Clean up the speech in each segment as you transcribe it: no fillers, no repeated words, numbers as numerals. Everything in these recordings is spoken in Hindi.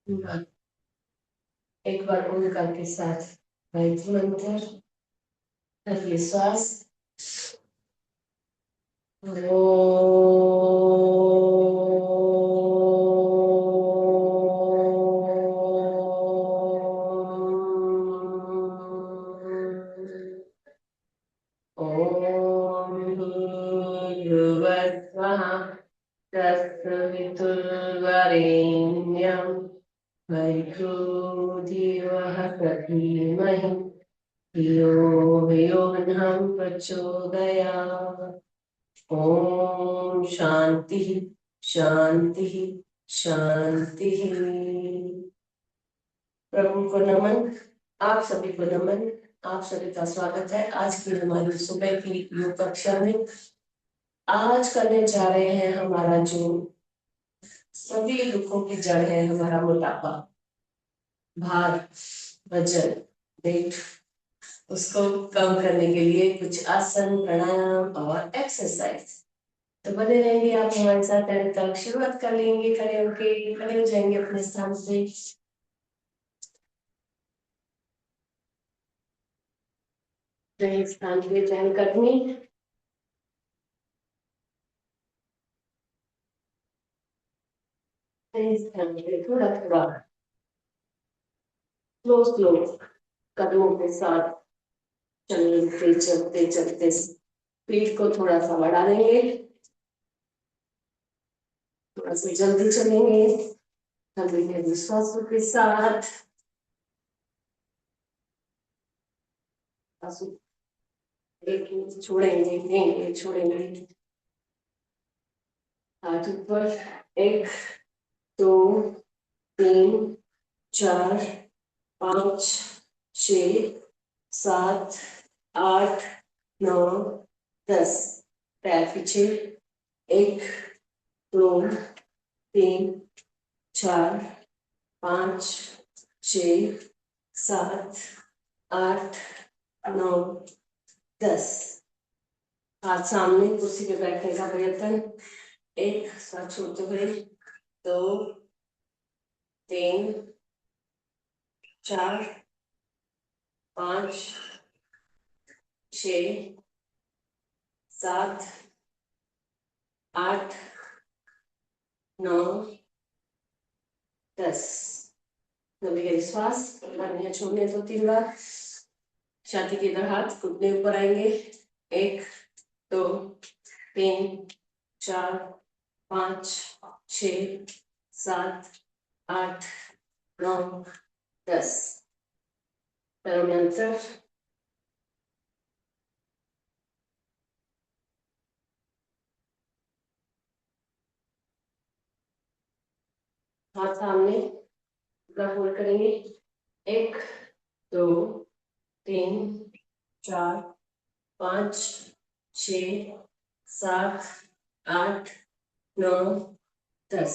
एक बार ओंकार के साथ गायत्री मंत्र, पहले श्वास। ओम भूर्भुवस्सुः तत्सवितुर्वरेण्यं भर्गो देवस्य धीमहि धियो यो नः प्रचोदयात्। ओम शांति शांति शांति। प्रभु को नमन, आप सभी को नमन, आप सभी का स्वागत है आज की हमारी सुबह की योग कक्षा में। आज करने जा रहे हैं हमारा जो सभी दुखों की जड़ है, हमारा मोटापा, भार, वजन, वेट, उसको कम करने के लिए कुछ आसन, प्राणायाम और एक्सरसाइज। तो बने रहेंगे आप हमारे साथ। तक शुरुआत कर लेंगे, खड़े होके खड़े हो जाएंगे अपने स्थान से। स्थान के लिए चयन करनी, स्थान के थोड़ा थोड़ा स्लो स्लो कदमों के साथ चलते चलते चलते स्पीड को थोड़ा सा बढ़ा देंगे, थोड़ा सा जल्दी चलेंगे, चलेंगे विश्वासों के साथ। एक इंच छोड़ेंगे, देंगे, छोड़ेंगे, हाथ ऊपर। एक, दो, तीन, चार, 5, 6, 7, 8, 9, 10। पैर पीछे। 1, 2, 3, 4, 5, 6, 7, 8, 9, 10। हाथ सामने, कुर्सी पे बैठने का प्रयत्न। 1, साथ छोड़ते हुए। 2, 3, 4, 5, 6, 7, 8, 9, 10। गंभीर श्वास, छोड़ने 2-3 बार। छाती के इधर हाथ, घुटने ऊपर आएंगे। 1, 2, 3, 4, 5, 6, 7, 8, 9, 10। पैरों में अंतर। हाथ सामने, होल्ड करेंगे। 1, 2, 3, 4, 5, 6, 7, 8, 9, 10।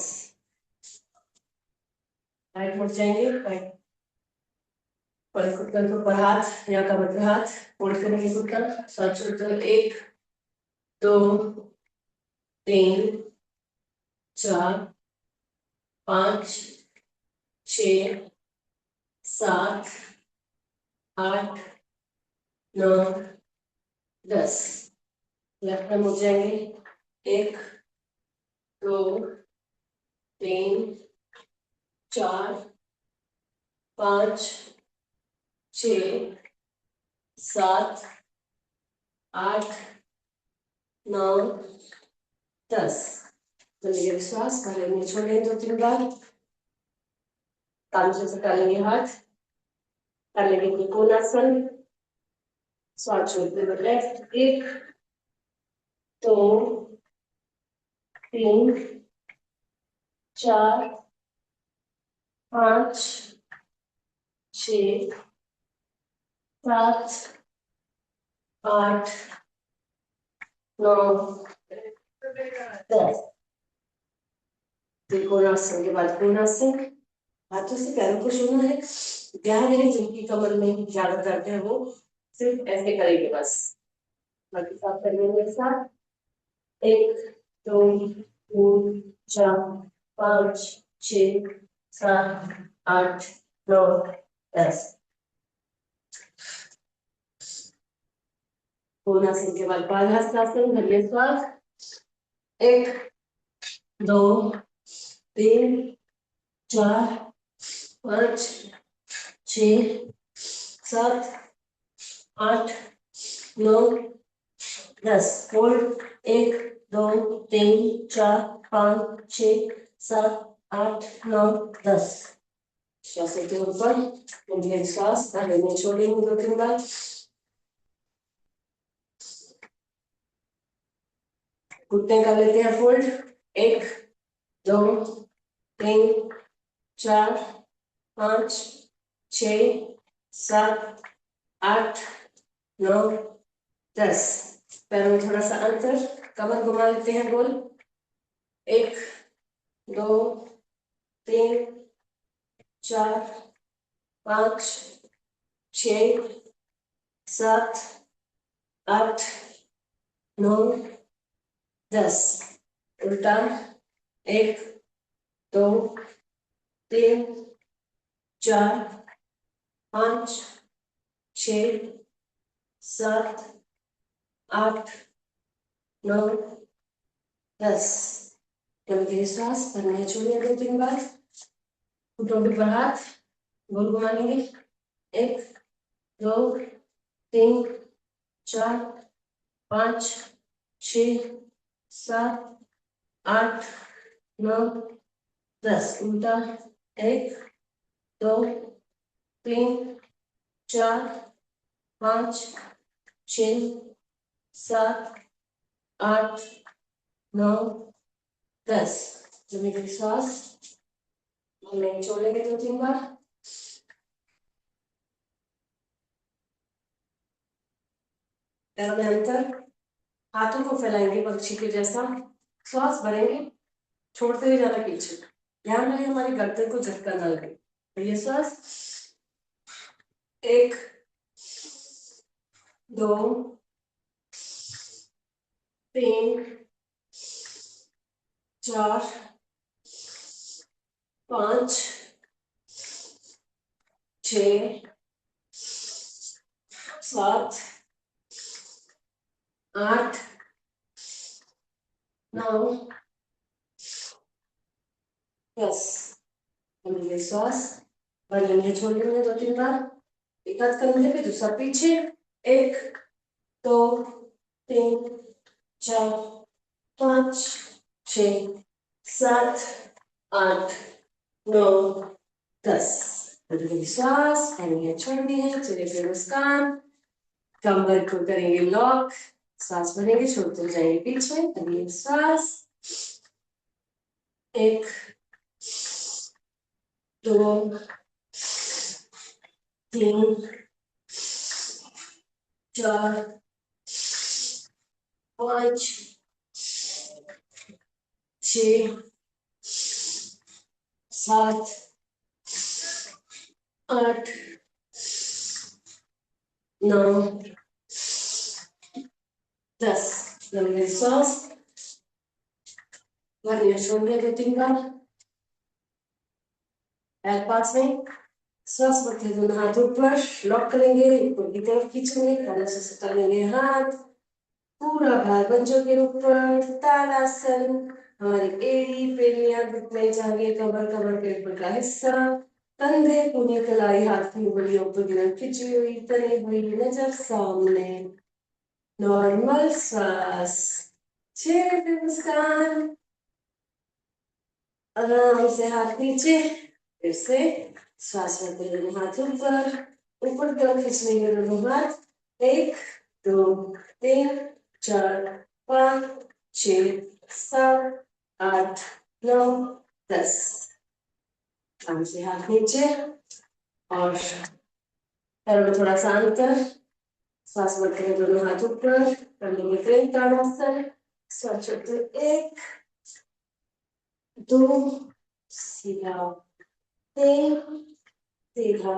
राइट मुड़ जाएंगे। राइट पर घुटन के ऊपर हाथ या कमर पे हाथ, होल्ड करेंगे घुटन। साथ छोड़ते। 1, 2, 3, 4, 5, 6, 7, 8, 9, 10। लेफ्ट में हो जाएंगे। 1, 2, 3, 4, 5, 6, 7, 8, 9, 10। चलिए विश्वास करेंगे, छोड़ेंगे 2-3 बार। तालू से डालेंगे हाथ, कर लेंगे त्रिकोणासन। श्वास छोड़ते हुए लेफ्ट। 1, 2, 3, 4, 5, 6, 7, 8, 9, 10। त्रिकोणासन के बाद कोणासन। हाथों से पैरों को छूना है। ध्यान है जिनकी कमर में ज्यादा दर्द है वो सिर्फ ऐसे करेंगे बस। बाकी सब करेंगे मेरे साथ। 1, 2, 3, 4, 5, 6, 7 8 9 10। पूर्णासन के बाद पादहस्तासन, धरिए श्वास। 1 2 3 4 5 6 7 8 9 10। होल्ड। 1 2 3 4 5 6 7 8 9 10। श्वास लेते हैं ऊपर, गंभीर श्वास, में छोड़ेंगे 2-3 बार। घुटने कर लेते हैं फोल्ड। 1 2 3 4 5 6 7 8 9 10। पैरों में थोड़ा सा अंतर, कमर घुमा लेते हैं गोल। 1 2 3 4 5 6 7 8 9 10। उल्टा। 1 2 3 4 5 6 7 8 9 10। गंभीर श्वास, भरने छोड़िए 2-3 बार। घुटनों के ऊपर हाथ, गोल घुमा लेंगे। 1 2 3 4 5 6 7 8 9 10। उल्टा। 1 2 3 4 5 6 7 8 9 10। जमीन की श्वास, हमें छोड़ेंगे 2-3 बार। पैरों में अंतर, हाथों को फैलाएंगे पक्षी के जैसा। श्वास भरेंगे, छोड़ते हुए जाना पीछे। ध्यान रहे हमारी गर्दन को झटका ना लगे। तो ये श्वास। 1 2 3 4 5 6 7 8 9 10। श्वास भर लेंगे, छोड़ लेंगे 2-3 बार। एक हाथ कंधे पे, दूसरा पीछे। 1 2 3 4 5 6 7 8 9 10। श्वास, छोड़नी है, चलिए फिर मुस्कान। कमर को करेंगे लॉक, सांस भरेंगे, छोड़ते जाएंगे पीछे। अगली श्वास। 1 2 3 4 5 6 7 8 9 10। लंबी सांस भरिए, छोड़िए 2-3 बार। पैर पास में, श्वास भरते दोनों हाथ ऊपर लॉक करेंगे, ऊपर की तरफ खींचेंगे, कान से सटा लेंगे हाथ। पूरा भार पंजों के ऊपर, ताड़ासन। हमारी एड़ी पेड़ियां घुटने जागे, कमर कमर के ऊपर का हिस्सा। कंधे पुनी कलाई, हाथ की उंगलियों ऊपर की तरफ खिंची हुई, तनी हुई नजर सामने। नॉर्मल श्वास, चेहरे मुस्कान, आराम से हाथ नीचे। फिर से श्वास लेते हुए हाथ ऊपर, ऊपर की तरफ खींच लेंगे दोनों हाथ। 1 2 3 4 5 6 7 8 9 10। आराम से हाथ नीचे और पैरों में थोड़ा सा अंतर। श्वास भरते हुए दोनों हाथ ऊपर, कर लेंगे प्रेम ताड़ासन। श्वास छोड़ते 1 2 सीधा, 3 सीधा,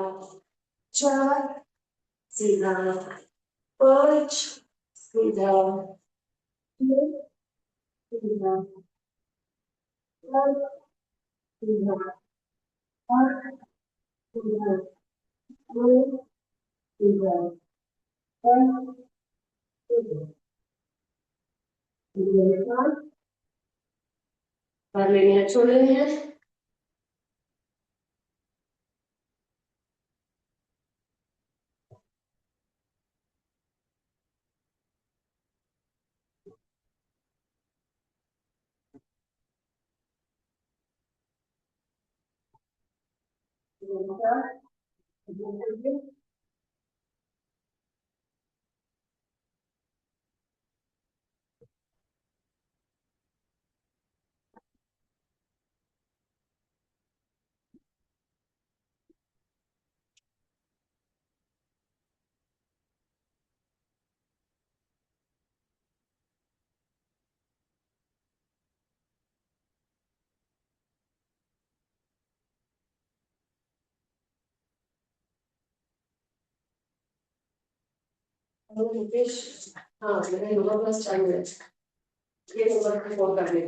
4 सीधा, 5 सीधा, 6 सीधा, 7 सीधा, और इधर दो, इधर और इधर इधर पाँच, और लेनी है छोड़ लेनी है। मुकेश, हाँ मेरा योगा क्लास चालू है, ये नंबर पे फोन कर ले।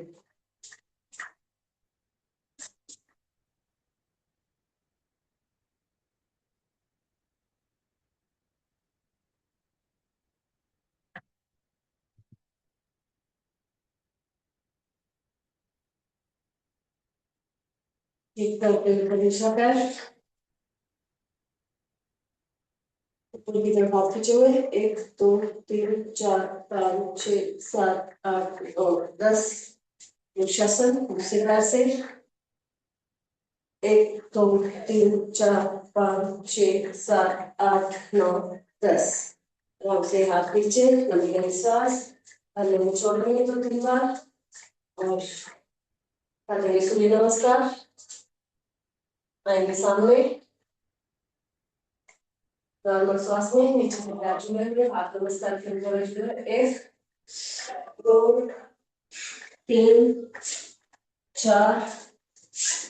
एक करके प्रतीक्षा कर, ऊपर की तरफ हाथ खींचे हुए, एक दो तीन चार पाँच छः सात आठ और 10। शीर्षासन दूसरे पैर से, एक दो तीन चार पाँच छः सात आठ नौ 10। आराम से हाथ नीचे, लंबी लंबी सांस, हल्के में छोड़ देंगे दो तीन बार, और करेंगे सूर्य नमस्कार। आएंगे सामने, नॉर्मल सांस में नीचे से पैर जुड़े हुए, हाथ नमस्कार के ऊपर जुड़े हुए, एक दो तीन चार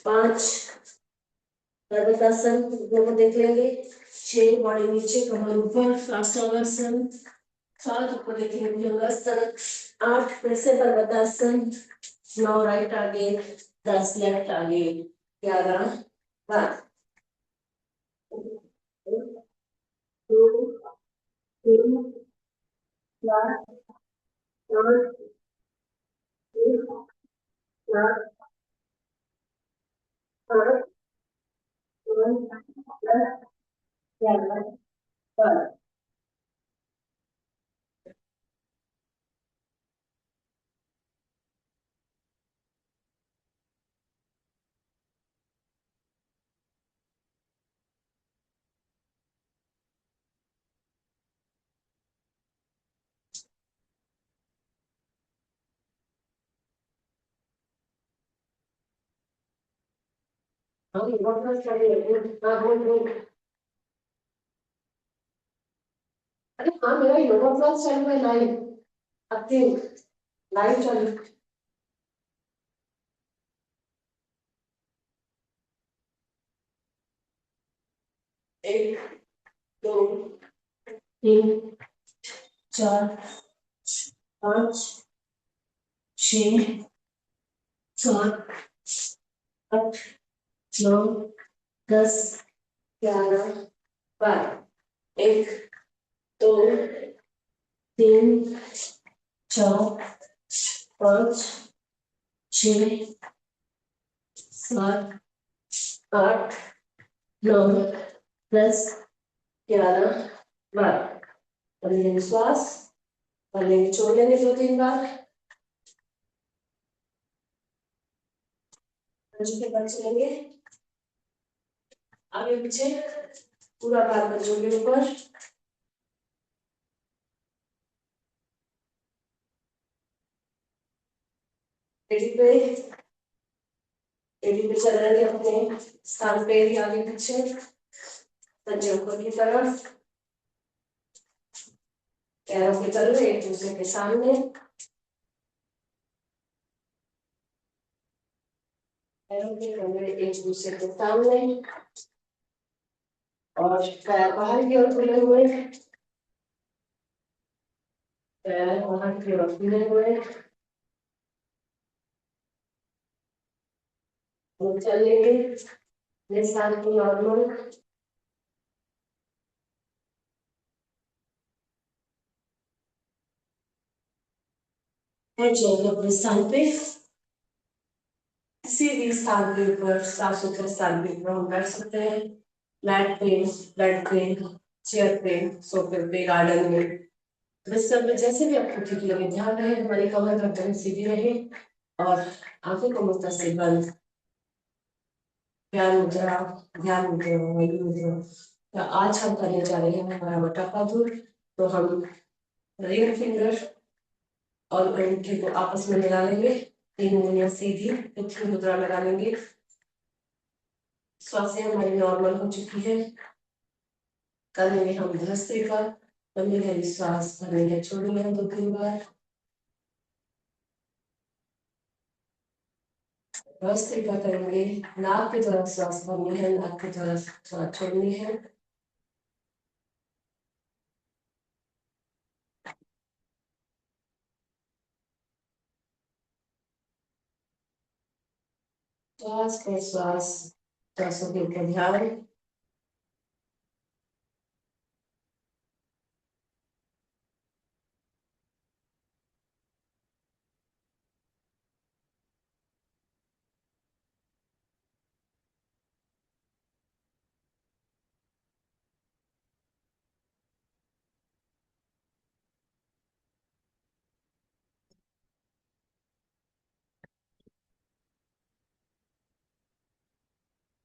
पाँच, पर्वतासन दोनों देख लेंगे, 6 बॉडी नीचे कमर ऊपर, काष्ठांगासन, 7 ऊपर देखेंगे भुजंगासन, 8 फिर से पर्वतासन, 9 राइट आगे, 10 लेफ्ट आगे, 11 बार, 2 3 4 5 6 7 8 9 10 11 12। हम बहुत सारे, हाँ बोल। अरे हाँ मेरा योगा क्लास चालू है लाइव, अब लाइव चालू। एक दो तीन चार पाँच छः सात आठ नौ 10 11 12, एक दो तीन चार पाँच छः सात आठ नौ 10 11 12। और लेंगे श्वास, और लेंगे छोड़ लेंगे दो तीन बार, के बाद चलेंगे आगे पीछे, पूरा भार बच्चों के ऊपर, एडी पे चल रहे हैं अपने स्थान पे ही आगे पीछे, पंजे ऊपर की तरफ, पैरों के तलवे एक दूसरे के सामने, पैरों के तलवे एक दूसरे के सामने, और पैर बाहर की ओर खुले हुए, पैर बाहर की ओर खुले हुए, और चलेंगे निशान की नॉर्मल है चाहिए अपने स्थान पे, किसी भी स्थान के ऊपर, साफ सुथरे स्थान के ऊपर हम बैठ सकते हैं। मैट पे, बेड पे, चेयर पे, सोफे पे, गार्डन में, बिस्तर में, जैसे भी आपको ठीक लगे। ध्यान रहे हमारी कमर गर्दन सीधी रहे और आंखों को मुद्दा से बंद। ध्यान मुद्रा, ध्यान मुद्रा, वायु मुद्रा। तो आज हम करने जा रहे हैं हमारा वटापाधुर। तो हम रिंग फिंगर और अंगूठे को आपस में मिला लेंगे, तीन उंगलियां सीधी पृथ्वी मुद्रा लगा लेंगे। श्वासें हमारी नॉर्मल हो चुकी है। करेंगे हम भस्त्रिका, लंबी गहरी सांस भरेंगे, छोड़ेंगे हम 2-3 बार। भस्त्रिका करेंगे, नाक की तरफ सांस भरनी है, नाक की तरफ सांस छोड़नी है। श्वास प्रश्वास, श्वासों के ऊपर ध्यान।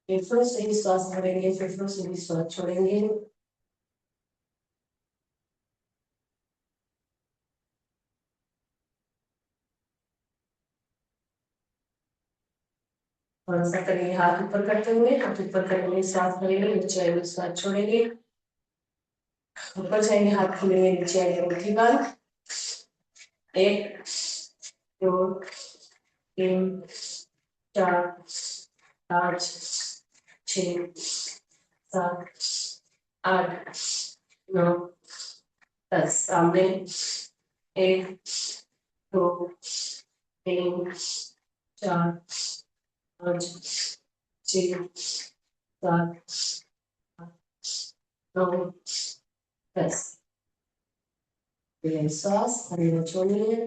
फेफड़ों से ही श्वास भरेंगे, फेफड़ों से भी श्वास छोड़ेंगे। थोड़ा सा करेंगे हाथ ऊपर करते हुए, हाथ ऊपर करेंगे, सांस भरेंगे, नीचे आएंगे, सांस छोड़ेंगे। ऊपर जाएंगे, हाथ खुलेंगे, नीचे आएंगे, मुट्ठी बांध। 1, 2, 3, 4, 5, 6, 7, 8, 9, 10। सामने 1, 2, 3, 4, 5, 6, 7, 9, 10। सांस हमें छोड़नी है।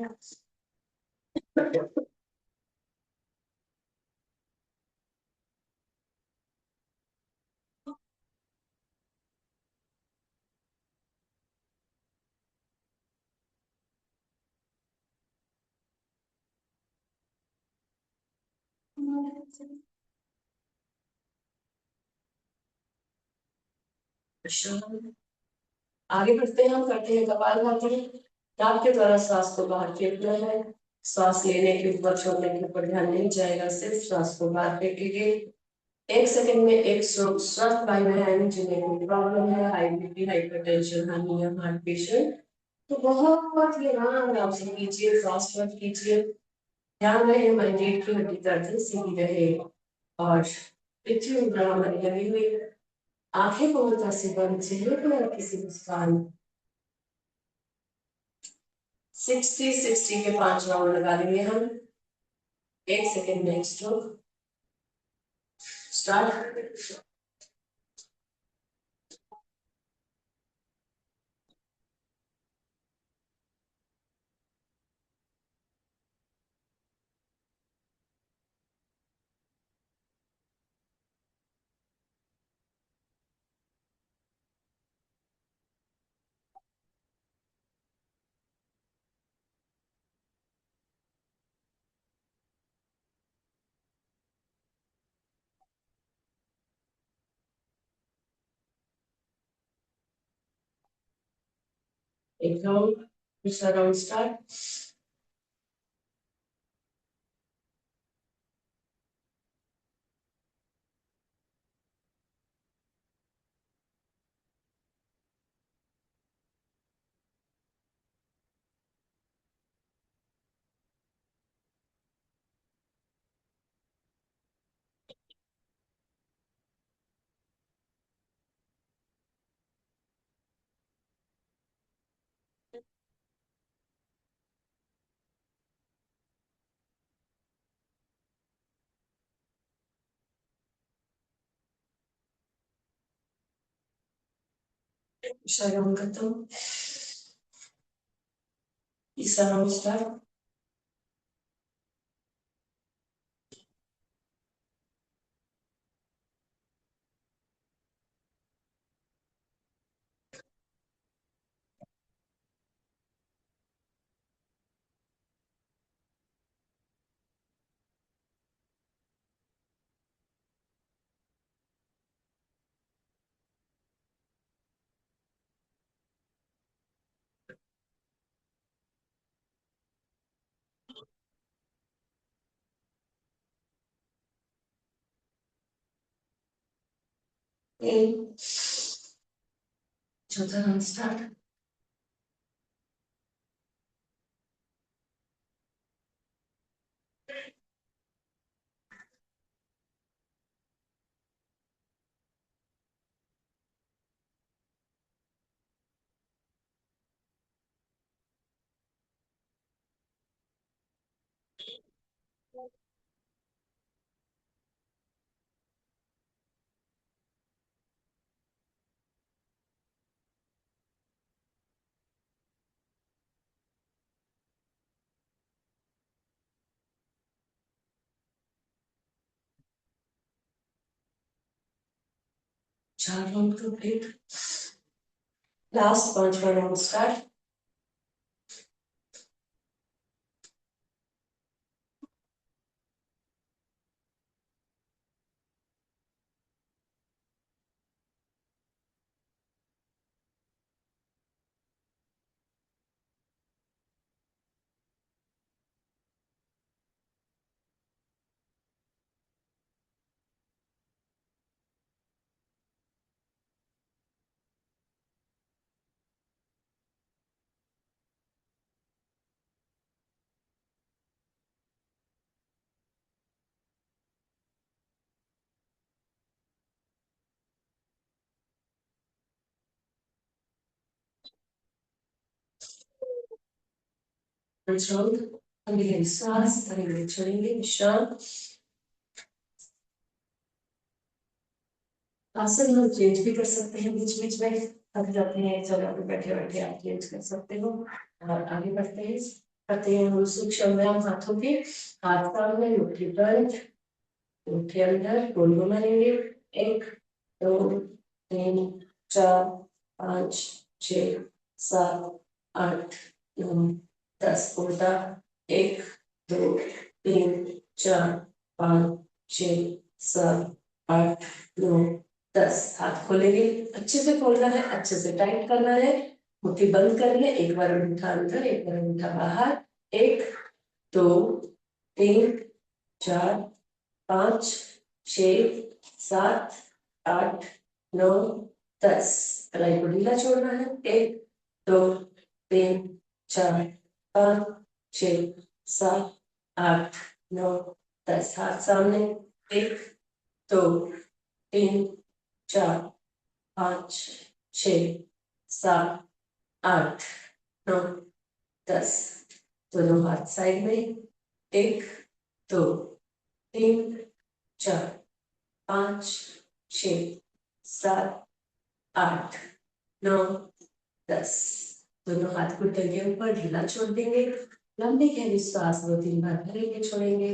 आगे बढ़ते हैं, हम करते हैं कपालभाति। नाक के द्वारा श्वास को बाहर फेंकना है। श्वास लेने के ऊपर छोड़ने के ऊपर ध्यान नहीं जाएगा, सिर्फ श्वास को बाहर फेंकेंगे। 1 सेकंड में एक स्ट्रोक। स्वस्थ भाई बहन जिन्हें कोई प्रॉब्लम है, high BP, hypertension, hernia, heart patient, तो बहुत ही आराम से कीजिए, फास्ट मत कीजिए। ध्यान रहे हमारी रीढ़ की हड्डी दर्द सीधी रहे और पृथ्वी मुद्रा हमारी लगी हुई। आंखें पूर्णतः से बंद, चेहरे पर हल्की सी मुस्कान। 60-60 के 5 राउंड लगा लेंगे हम। 1 सेकंड में स्ट्रोक। स्टार्ट। एक राउंड, दूसरा राउंड स्टार्ट। शयन खत्म। तीसरा राउंड स्टार्ट। चौथा राउंड स्टार्ट। चार राउंड कंप्लीट। लास्ट पांचवा राउंड स्टार्ट। राउंड गहरी सांस धीरे छोड़ेंगे। विश्राम। आसन हम चेंज भी कर सकते हैं बीच बीच में। थक जाते हैं जगह पे बैठे बैठे आप चेंज कर सकते हो। और आगे बढ़ते हैं। करते हैं हम सूक्ष्म व्यायाम हाथों के। हाथ सामने मुट्ठी बंद। मुट्ठी अंदर गोल घुमाएंगे। एक दो तीन चार पाँच छः सात आठ नौ 10 उल्टा। एक दो तीन चार पाँच छः सात आठ नौ 10। हाथ खोलेंगे। अच्छे से खोलना है, अच्छे से टाइट करना है। मुट्ठी बंद करनी है। एक बार अंगूठा अंदर, एक बार अंगूठा बाहर। एक दो तीन चार पाँच छः सात आठ नौ 10। कलाई को ढीला छोड़ना है। एक दो तीन चार पाँच छः सात आठ नौ 10। हाथ सामने। एक दो तीन चार पाँच छः सात आठ नौ 10। दोनों हाथ साइड में। एक दो तीन चार पाँच छः सात आठ नौ 10। दोनों हाथ घुटने के ऊपर ढीला छोड़ देंगे। लंबी गहरी सांस 2-3 बार भरेंगे, छोड़ेंगे।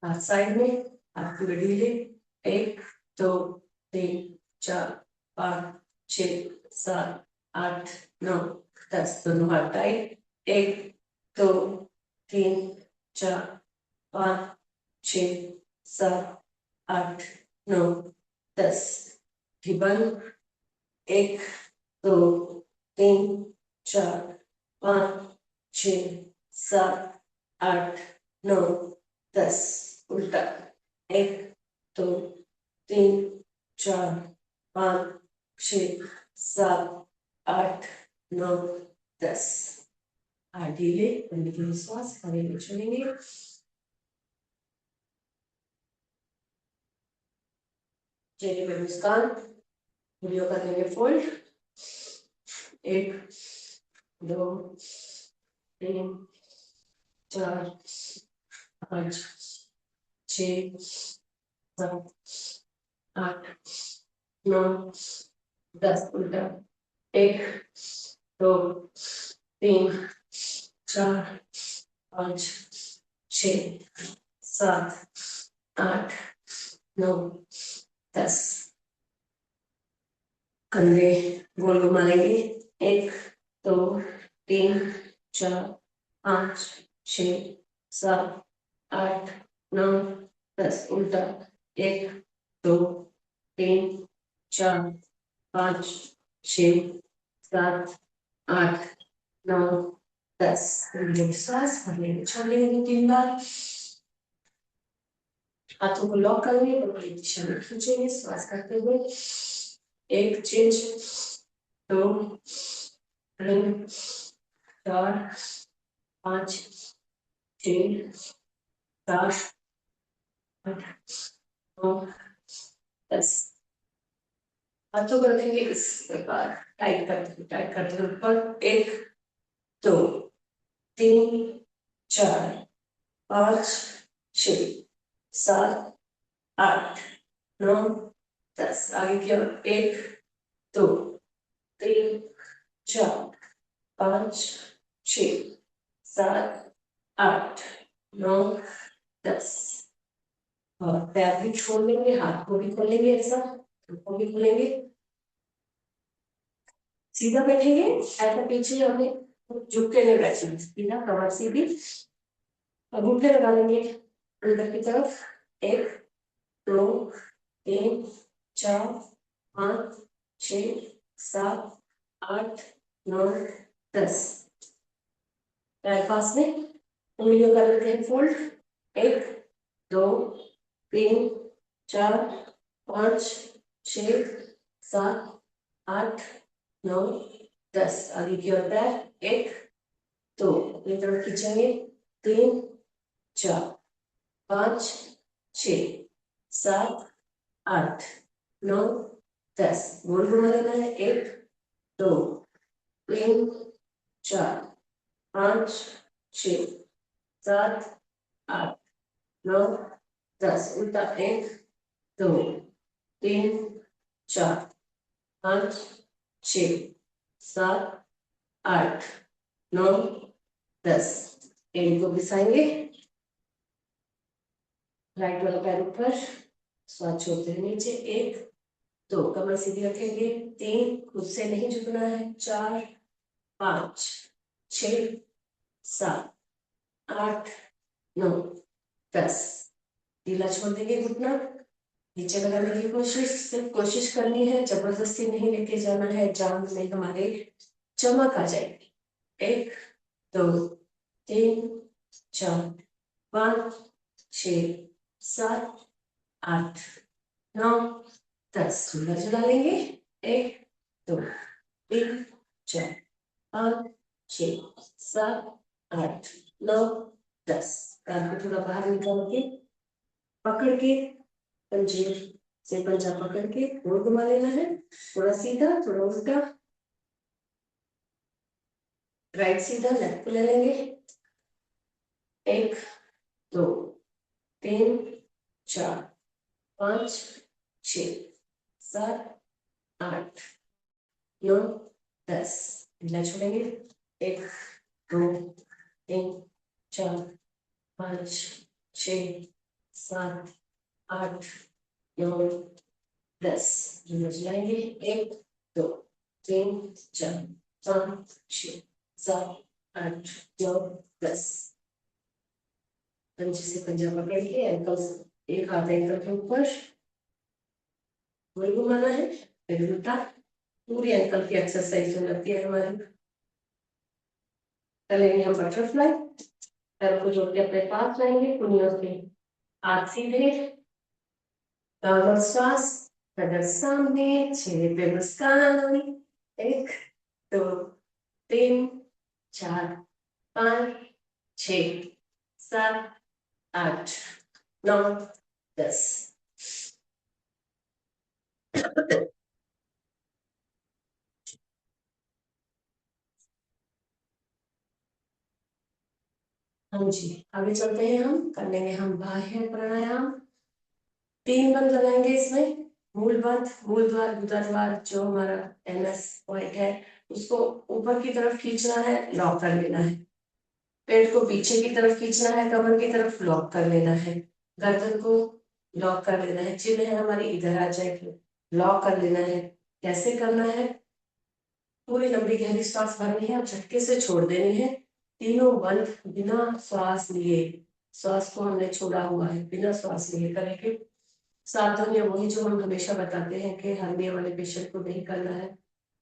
हाथ साइड में। हाथ पूरे ढीले। एक दो तीन चार पाँच छः सात आठ नौ 10। दोनों हाथ टाइट। एक दो तीन चार पाँच छः सात आठ नौ 10। बंद। एक दो तीन चार पाँच छः सात आठ नौ 10। उल्टा। एक दो तीन चार पाँच छः सात आठ नौ 10। ढीले लंबी श्वास करेंगे, छोड़ेंगे। चेहरे पे मुस्कान। उंगलियों का करेंगे फोल्ड। एक दो तीन चार पाँच 6 7 8 9 10 उल्टा 1 2 3 4 5 6 7 8 9 10 कंधे गोल घुमा लेंगे 1 2 3 4 5 6 7 8 9 10 उल्टा 1 2 3 4 5 6 7 8 9 10 श्वास भर लेंगे छोड़ लेंगे 3 बार हाथों को लॉक करेंगे और दिशा में खींचेंगे श्वास करते हुए 1 चेंज 2 3 4 5 6 7 8 9 10 हाथों को रखेंगे इस प्रकार टाइट करते हुए ऊपर 1 2 3 4 5 6 7 8 9 10 आगे की ओर 1 2 3 4 5 6 7 8 9 10 और पैर भी छोड़ लेंगे हाथ को भी खोलेंगे ऐसा को भी खोलेंगे सीधा बैठेंगे ऐसा पीछे हमें झुक के नहीं बैठेंगे सीधा कमर सीधी और घुटने लगा लेंगे अंदर की तरफ 1 2 3 4 5 6 7 8 9 10 पैर पास में उंगलियों कर लेते हैं फोल्ड 1 2 3 4 5 6 7 8 9 10 आगे की ओर पैर 1 2 अपनी तरफ खींचेंगे 3 4 5 6 7 8 9 10 गोल घुमा लेना है 1 2 3 4 5 6 7 8 9 10 उल्टा 1 2 3 4 5 6 7 8 9 10 एड़ी को घिसाएंगे राइट वाला पैर ऊपर श्वास छोड़ते हुए नीचे 1 2 कमर सीधी रखेंगे 3 खुद से नहीं झुकना है 4 5 6 7 8 9 10 ढीला छोड़ देंगे घुटना नीचे लगाने की कोशिश सिर्फ कोशिश करनी है जबरदस्ती नहीं लेके जाना है जान में हमारे चमक आ जाएगी 1 2 3 4 5 6 7 8 9 10 झूला झुला लेंगे 1 2 3 4 5 6 7 8 9 10 पैर को थोड़ा बाहर निकाल के पकड़ के पंजे से पंजा पकड़ के गोल घुमा लेना है थोड़ा सीधा थोड़ा उल्टा राइट सीधा लेफ्ट को ले लेंगे 1 2 3 4 5 6 7 8 9 10 ढीला छोड़ेंगे 1 2 3 4 5 6 7 8 9 10 ढीला चलाएंगे 1 2 3 4 5 6 7 8 9 10 पंजे से पंजा पकड़ के एंकल एक हाथ एंकल के ऊपर गोल घुमाना है फिर उल्टा पूरी एंकल की एक्सरसाइज हो जाती है हमारी चलेंगे हम बटरफ्लाई पैरों को जोड़ के अपने पास लाएंगे कुनियों से हाथ सीधे नॉर्मल श्वास कदर सामने चेहरे पे मुस्कान 1 2 3 4 5 6 7 8 9 10 हाँ जी, आगे चलते हैं। हम कर लेंगे हम बाह्य प्राणायाम। 3 बंद लगाएंगे इसमें। मूल बंद, मूल द्वार, गुदाद्वार, जो हमारा MS पॉइंट है उसको ऊपर की तरफ खींचना है, लॉक कर लेना है। पेट को पीछे की तरफ खींचना है, कमर की तरफ लॉक कर लेना है। गर्दन को लॉक कर लेना है, चिन्ह है हमारी इधर आ जाएगी, लॉक कर लेना है। कैसे करना है? पूरी लंबी गहरी सांस भरनी है और झटके से छोड़ देनी है। तीनों बंद, बिना श्वास लिए। श्वास को हमने छोड़ा हुआ है, बिना श्वास लिए करेंगे। सावधानियां वही जो हम हमेशा बताते हैं कि हर्निया वाले पेशेंट को नहीं करना है,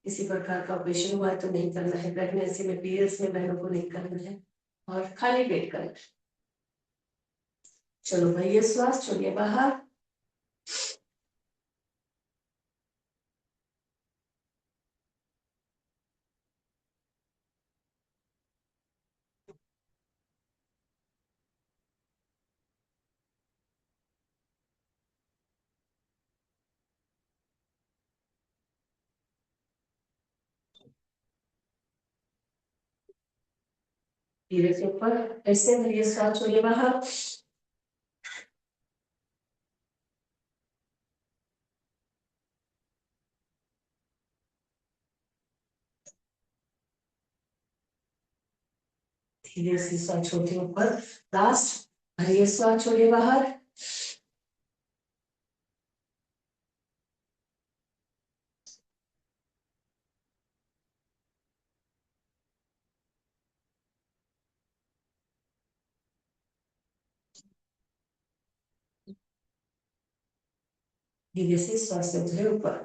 किसी प्रकार का ऑपरेशन हुआ है तो नहीं करना है, प्रेगनेंसी में, पीरियड्स में बहनों को नहीं करना है, और खाली पेट करें। चलो भाई, ये श्वास छोड़िए बाहर। धीरे से ऊपर, ऐसे भरिए श्वास छोड़िए बाहर। धीरे से श्वास छोड़िए ऊपर। लास्ट, भरिए श्वास छोड़िए बाहर। धीरे से श्वास छोड़िए ऊपर।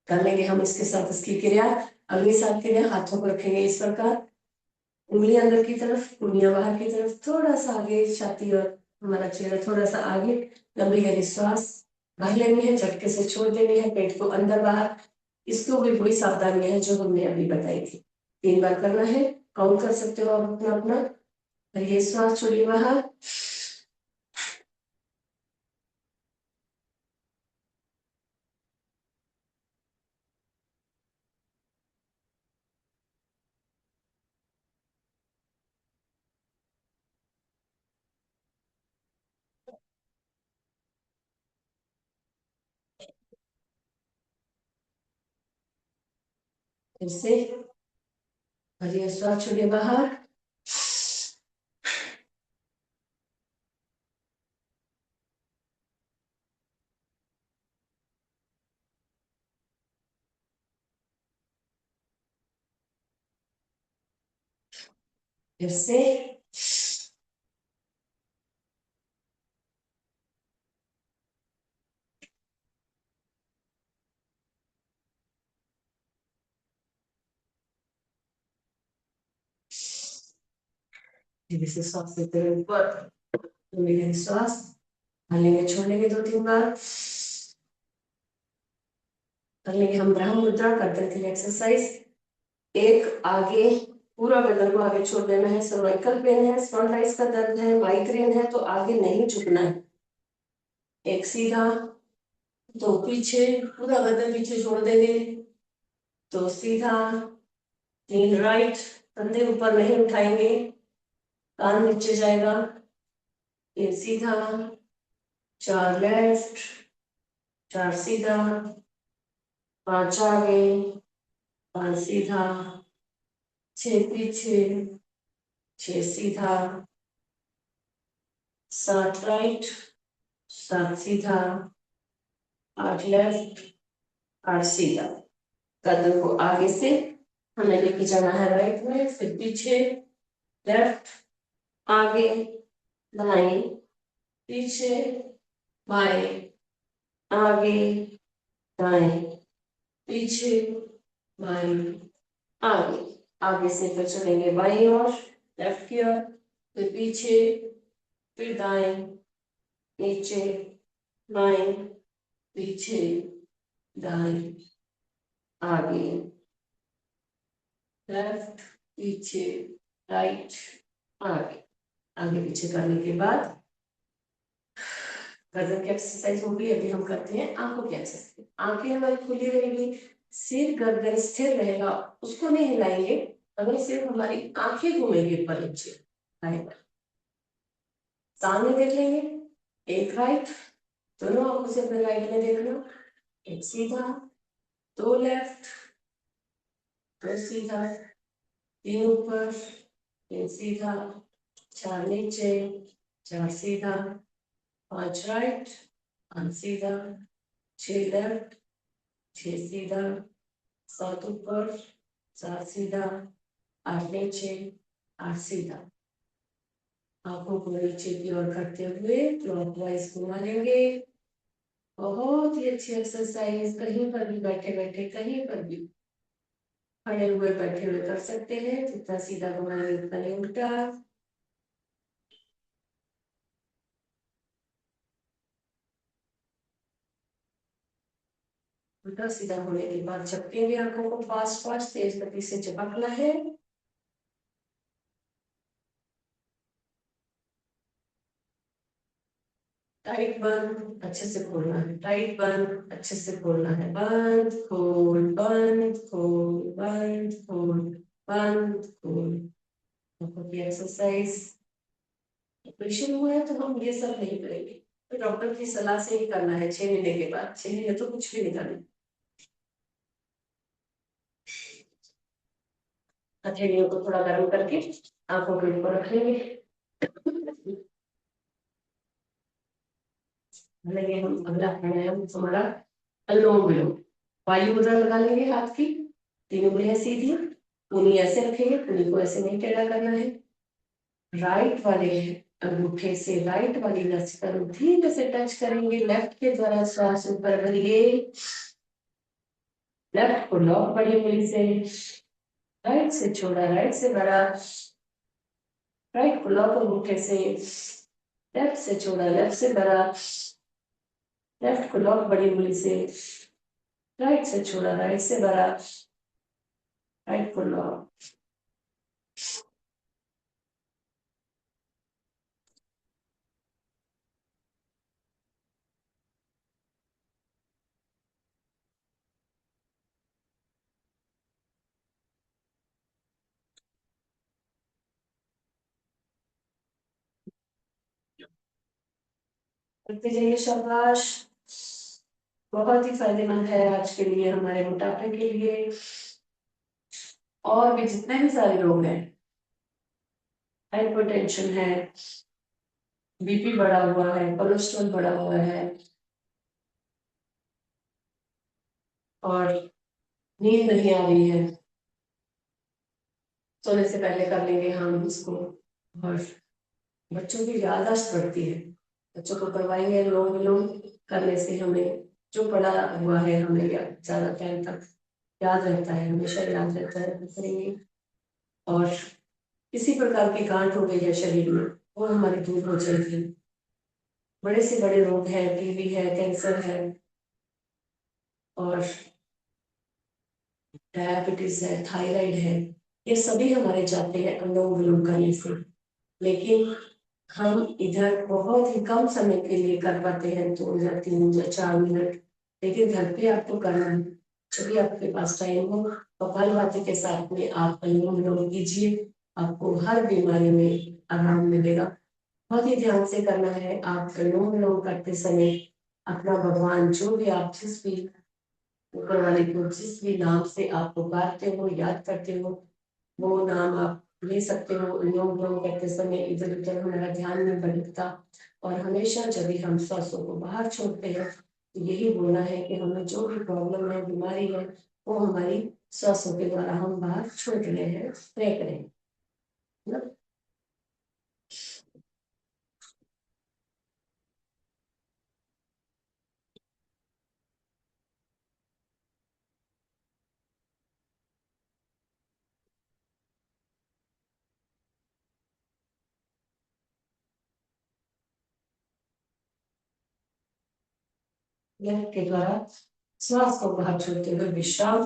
कर लेंगे हम इसके साथ इसकी क्रिया। अगली साथ क्रिया, हाथों को रखेंगे इस प्रकार, उंगली अंदर की तरफ, उंगलियां बाहर की तरफ, थोड़ा सा आगे छाती और हमारा चेहरा थोड़ा सा आगे। लंबी गहरी श्वास भर लेनी है, झटके से छोड़ देनी है, पेट को अंदर बाहर। इसको भी वही सावधानियां है जो हमने अभी बताई थी। 3 बार करना है, काउंट कर सकते हो आप अपना अपना। ये श्वास छोड़िए बाहर। फिर से ये श्वास छोड़िए बाहर। फिर से धीरे से श्वास लेते हुए ऊपर, लंबी गहरी श्वास भर लेंगे, छोड़ेंगे 2-3 बार। कर लेंगे हम ब्रह्म मुद्रा, गर्दन की एक्सरसाइज। एक आगे, पूरा गर्दन को आगे छोड़ देना है। सर्वाइकल पेन है, स्पॉन्डिलाइटिस का दर्द है, माइग्रेन है तो आगे नहीं झुकना है। एक सीधा, तो पीछे, पूरा गर्दन पीछे छोड़ देंगे, तो सीधा। 3 राइट, कंधे ऊपर नहीं उठाएंगे, कान नीचे जाएगा। ये सीधा, 4 लेफ्ट, 4 सीधा, 5 आगे, 5 सीधा, 6 पीछे, 6 सीधा, 7 राइट, 7 सीधा, 8 लेफ्ट, 8 सीधा। गर्दन को आगे से हमें लेके जाना है राइट में, फिर पीछे, लेफ्ट, आगे, दाएं, पीछे, बाएं, आगे, दाएं, पीछे, बाएं, आगे। आगे से फिर चलेंगे बाईं ओर, लेफ्ट की ओर, फिर पीछे, फिर दाएं, नीचे, बाएं, पीछे, दाएं, आगे, लेफ्ट, पीछे, राइट, आगे। आगे पीछे करने के बाद गर्दन की एक्सरसाइज होगी। अभी हम करते हैं आंखों की एक्सरसाइज। आंखें हमारी खुली रहेगी, सिर गर्दन स्थिर रहेगा, उसको नहीं हिलाएंगे। अगर सिर्फ हमारी आंखें घूमेंगी ऊपर नीचे, राइट। सामने देख लेंगे, एक राइट, दोनों आंखों से अपने राइट में देखना, एक सीधा, दो लेफ्ट, दो सीधा, तीन ऊपर, तीन सीधा, चार नीचे, चार सीधा, पांच राइट, पांच सीधा, छह लेफ्ट, छह सीधा, सात ऊपर, सात सीधा, आठ नीचे, आठ सीधा। आंखों को नीचे की ओर करते हुए क्लॉकवाइज घुमा लेंगे। बहुत ही अच्छी एक्सरसाइज, कहीं पर भी बैठे बैठे, कहीं पर भी खड़े हुए बैठे हुए कर सकते हैं। जितना सीधा घुमाएंगे उतना ही उल्टा। उल्टा सीधा होने के बाद झपकेंगे आंखों को, फास्ट फास्ट तेज गति से झपकना है। टाइट बंद, अच्छे से खोलना है, टाइट बंद, अच्छे से खोलना है, बंद खोल, बंद खोल, बंद खोल, बंद खोल। आंखों की एक्सरसाइज ऑपरेशन हुआ है तो हम ये सब नहीं करेंगे, तो डॉक्टर की सलाह से ही करना है। 6 महीने के बाद, 6 महीने तो कुछ भी नहीं करना। हथेलियों को थोड़ा गर्म करके आंखों के ऊपर रख लेंगे। लेंगे हम अगला प्राणायाम हमारा अनुलोम विलोम। वायु मुद्रा लगा लेंगे हाथ की, तीन उंगलियां सीधी, उंगली ऐसे रखेंगे, उंगली को ऐसे नहीं टेढ़ा करना है। राइट वाले अंगूठे से राइट वाली नस पर धीरे से टच करेंगे, लेफ्ट के द्वारा श्वास ऊपर भरिए, लेफ्ट को लॉक बड़ी उंगली से, राइट से छोड़ा, राइट से भरा, राइट को लॉक अंगूठे से, लेफ्ट से छोड़ा, लेफ्ट से भरा, लेफ्ट को लॉक बड़ी उंगली से, राइट से छोड़ा, राइट से भरा, राइट को लॉक। करते जाइए, शाबाश। बहुत ही फायदेमंद है आज के लिए, हमारे मोटापे के लिए, और भी जितने भी सारे रोग हैं, हाइपरटेंशन है, बीपी बढ़ा हुआ है, कोलेस्ट्रॉल बढ़ा हुआ है, और नींद नहीं आ रही है, सोने से पहले कर लेंगे हम इसको। और बच्चों की याददाश्त बढ़ती है, बच्चों को करवाएंगे अनुलोम विलोम करने से हमें जो पढ़ा हुआ है हमें ज्यादा टाइम तक याद रहता है, हमेशा याद रहता है, करेंगे। और किसी प्रकार की गांठ हो गई है शरीर में, वो हमारी दूर हो जाएगी। बड़े से बड़े रोग हैं, टीबी है, कैंसर है, और डायबिटीज है, थायराइड है, ये सभी हमारे जाते हैं अनुलोम विलोम करने से। लेकिन हम इधर बहुत ही कम समय के लिए कर पाते हैं, 2 या 3 या 4 मिनट। लेकिन घर पे आपको करना है, जब भी आपके पास टाइम हो, कपालभाति के साथ में आप अनुलोम विलोम कीजिए, आपको हर बीमारी में आराम मिलेगा। बहुत ही ध्यान से करना है। आप अनुलोम विलोम करते समय अपना भगवान, जो भी आप जिस भी ऊपर वाले को जिस भी नाम से आप पुकारते हो, याद करते हो, वो नाम आप ले सकते हो। अनुलोम विलोम करते समय इधर उधर हमारा ध्यान नहीं भटकता, और हमेशा जब भी हम सांसों को बाहर छोड़ते हैं तो यही बोलना है कि हमें जो भी प्रॉब्लम है, बीमारी है, वो हमारी सांसों के द्वारा हम बाहर छोड़ रहे हैं, फेंक रहे हैं ना। के द्वारा श्वास को बाहर छोड़ते हुए विश्राम।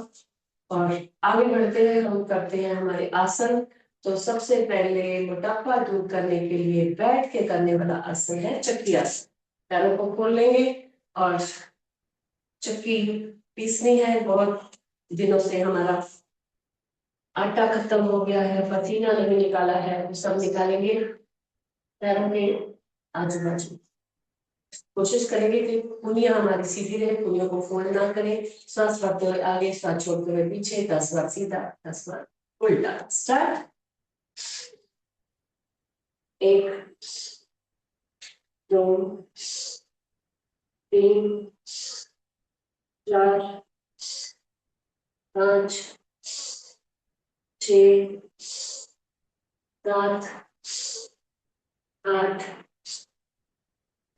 और आगे बढ़ते हैं, हम करते हैं हमारे आसन। तो सबसे पहले मोटापा दूर करने के लिए बैठ के करने वाला आसन है चक्की आसन। पैरों को खोल लेंगे और चक्की पीसनी है। बहुत दिनों से हमारा आटा खत्म हो गया है, पसीना नहीं निकाला है, वो सब निकालेंगे पैरों के आजू बाजू। कोशिश करेंगे कि पुनिया हमारी सीधी रहे, पुनियों को फोल्ड ना करें। श्वास भरते हुए आगे, श्वास छोड़ते हुए पीछे, 10 बार सीधा, 10 बार उल्टा। स्टार्ट। 1 2 3 4 5 6 7 8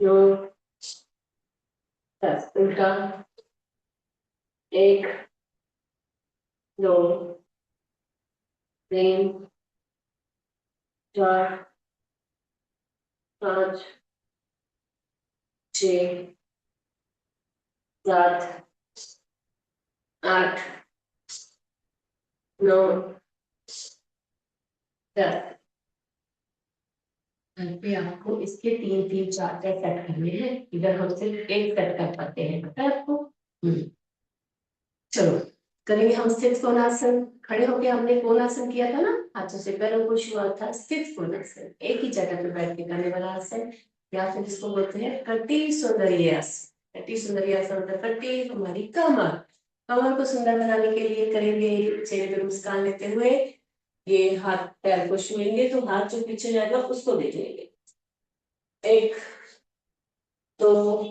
9 10 उल्टा। 1 2 3 4 5 6 7 8 9 10। घर पे आपको इसके 3 3 4 4 सेट करने हैं, इधर हम सिर्फ एक सेट कर पाते हैं, पता है आपको। चलो करेंगे हम स्थित कोणासन। खड़े होके हमने कोणासन किया था ना, हाथों से पैरों को छुआ था। स्थित कोणासन एक ही जगह पे बैठ के करने वाला आसन, या फिर इसको बोलते हैं कटी सुंदरी आसन। कटी सुंदरी आसन मतलब कटी हमारी कमर, कमर को सुंदर बनाने के लिए करेंगे। चेहरे पे मुस्कान लेते हुए ये हाथ पैर को छुएंगे, तो हाथ जो पीछे जाएगा उसको देख लेंगे। 1 2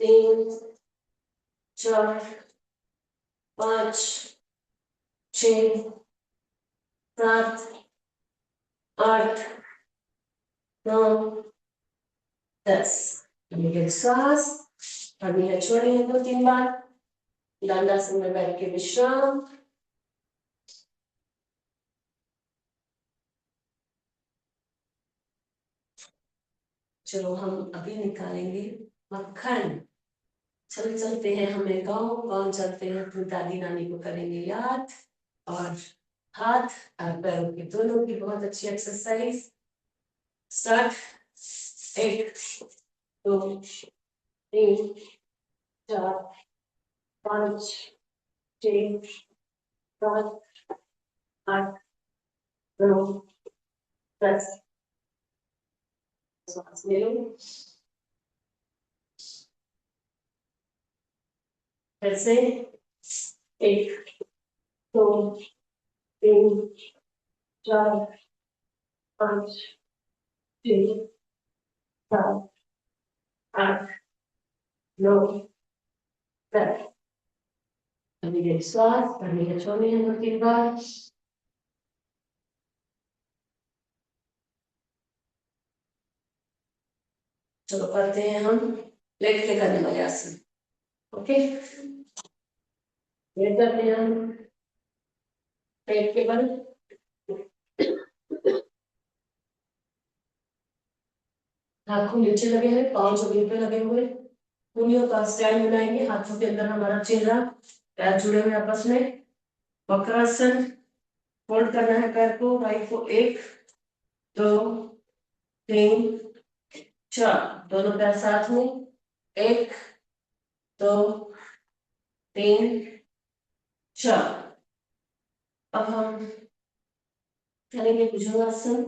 3 4 5 6 7 8 9 10। श्वास अभी है, छोड़ेंगे 2 3 बार। दंडासन में बैठ के विश्राम। चलो हम अभी निकालेंगे मक्खन। चल चलते हैं हमें गाँव, गाँव चलते हैं अपनी दादी नानी को करेंगे याद। और हाथ और पैरों की दोनों की बहुत अच्छी एक्सरसाइज। स्टार्ट। 1 2 3 4 5 6 7 8 9 10। सांस ले लो। फिर से 1 2 3 4 5 6 7 8 9 10। अभी मेरी श्वास अभी है, छोड़नी है 2 3 बार। चलो करते हैं हम लेट के करने वाले आसन। ओके, लेट करते हैं हम पेट के बल। हाथों नीचे लगे हैं, पांव जमीन पे लगे हुए। उंगलियों का स्टैंड बनाएंगे, हाथों के अंदर हमारा चेहरा, पैर जुड़े हुए आपस में। वक्रासन। फोल्ड करना है पैर को, राइट को। 1 2 3 4, दोनों पैर साथ में। 1 2 3 4। अब हम करेंगे भुजंगासन।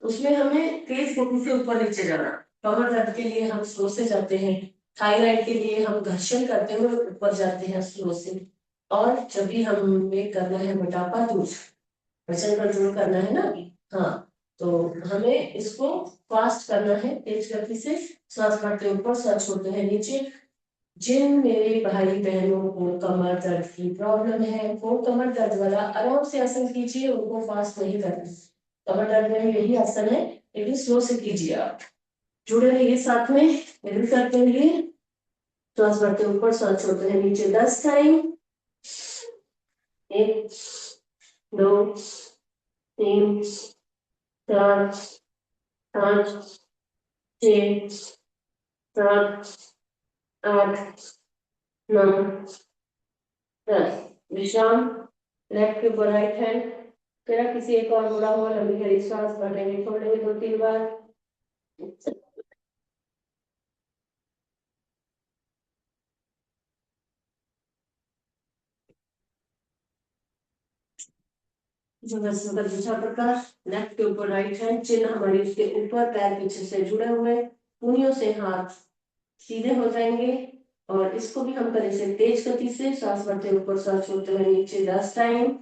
उसमें हमें तेज गति से ऊपर नीचे जाना। कमर दर्द के लिए हम स्लो से जाते हैं, थायराइड के लिए हम घर्षण करते हुए ऊपर जाते हैं स्लो से। और जब भी हमें करना है मोटापा दूर, वजन कंट्रोल करना है ना, हाँ, तो हमें इसको फास्ट करना है, तेज गति से। सांस भरते ऊपर, सांस छोड़ते हैं नीचे। जिन मेरे भाई बहनों को कमर दर्द की प्रॉब्लम है, वो कमर दर्द वाला आराम से आसन कीजिए, उनको फास्ट नहीं करना। कमर दर्द में यही आसन है, लेकिन स्लो से कीजिए आप। जुड़े रहिए साथ में, मिल करते हुए। श्वास भरते ऊपर, श्वास छोड़ते हैं नीचे 10 टाइम। 1 2 3 4 5 6 7 8 9 10। विश्राम। लेफ्ट के ऊपर राइट हैंड। फिर किसी एक और मुड़ा हुआ लंबी गहरी सांस भरेंगे, छोड़ेंगे 2 3 बार। जो वज्र का दूसरा प्रकार, लेफ्ट के ऊपर राइट हैंड, चिन्ह हमारी उसके ऊपर, पैर पीछे से जुड़े हुए, उंगलियों से हाथ सीधे हो जाएंगे। और इसको भी हम करेंगे तेज गति से, सांस भरते हुए ऊपर, सांस छोड़ते हुए नीचे 10 टाइम।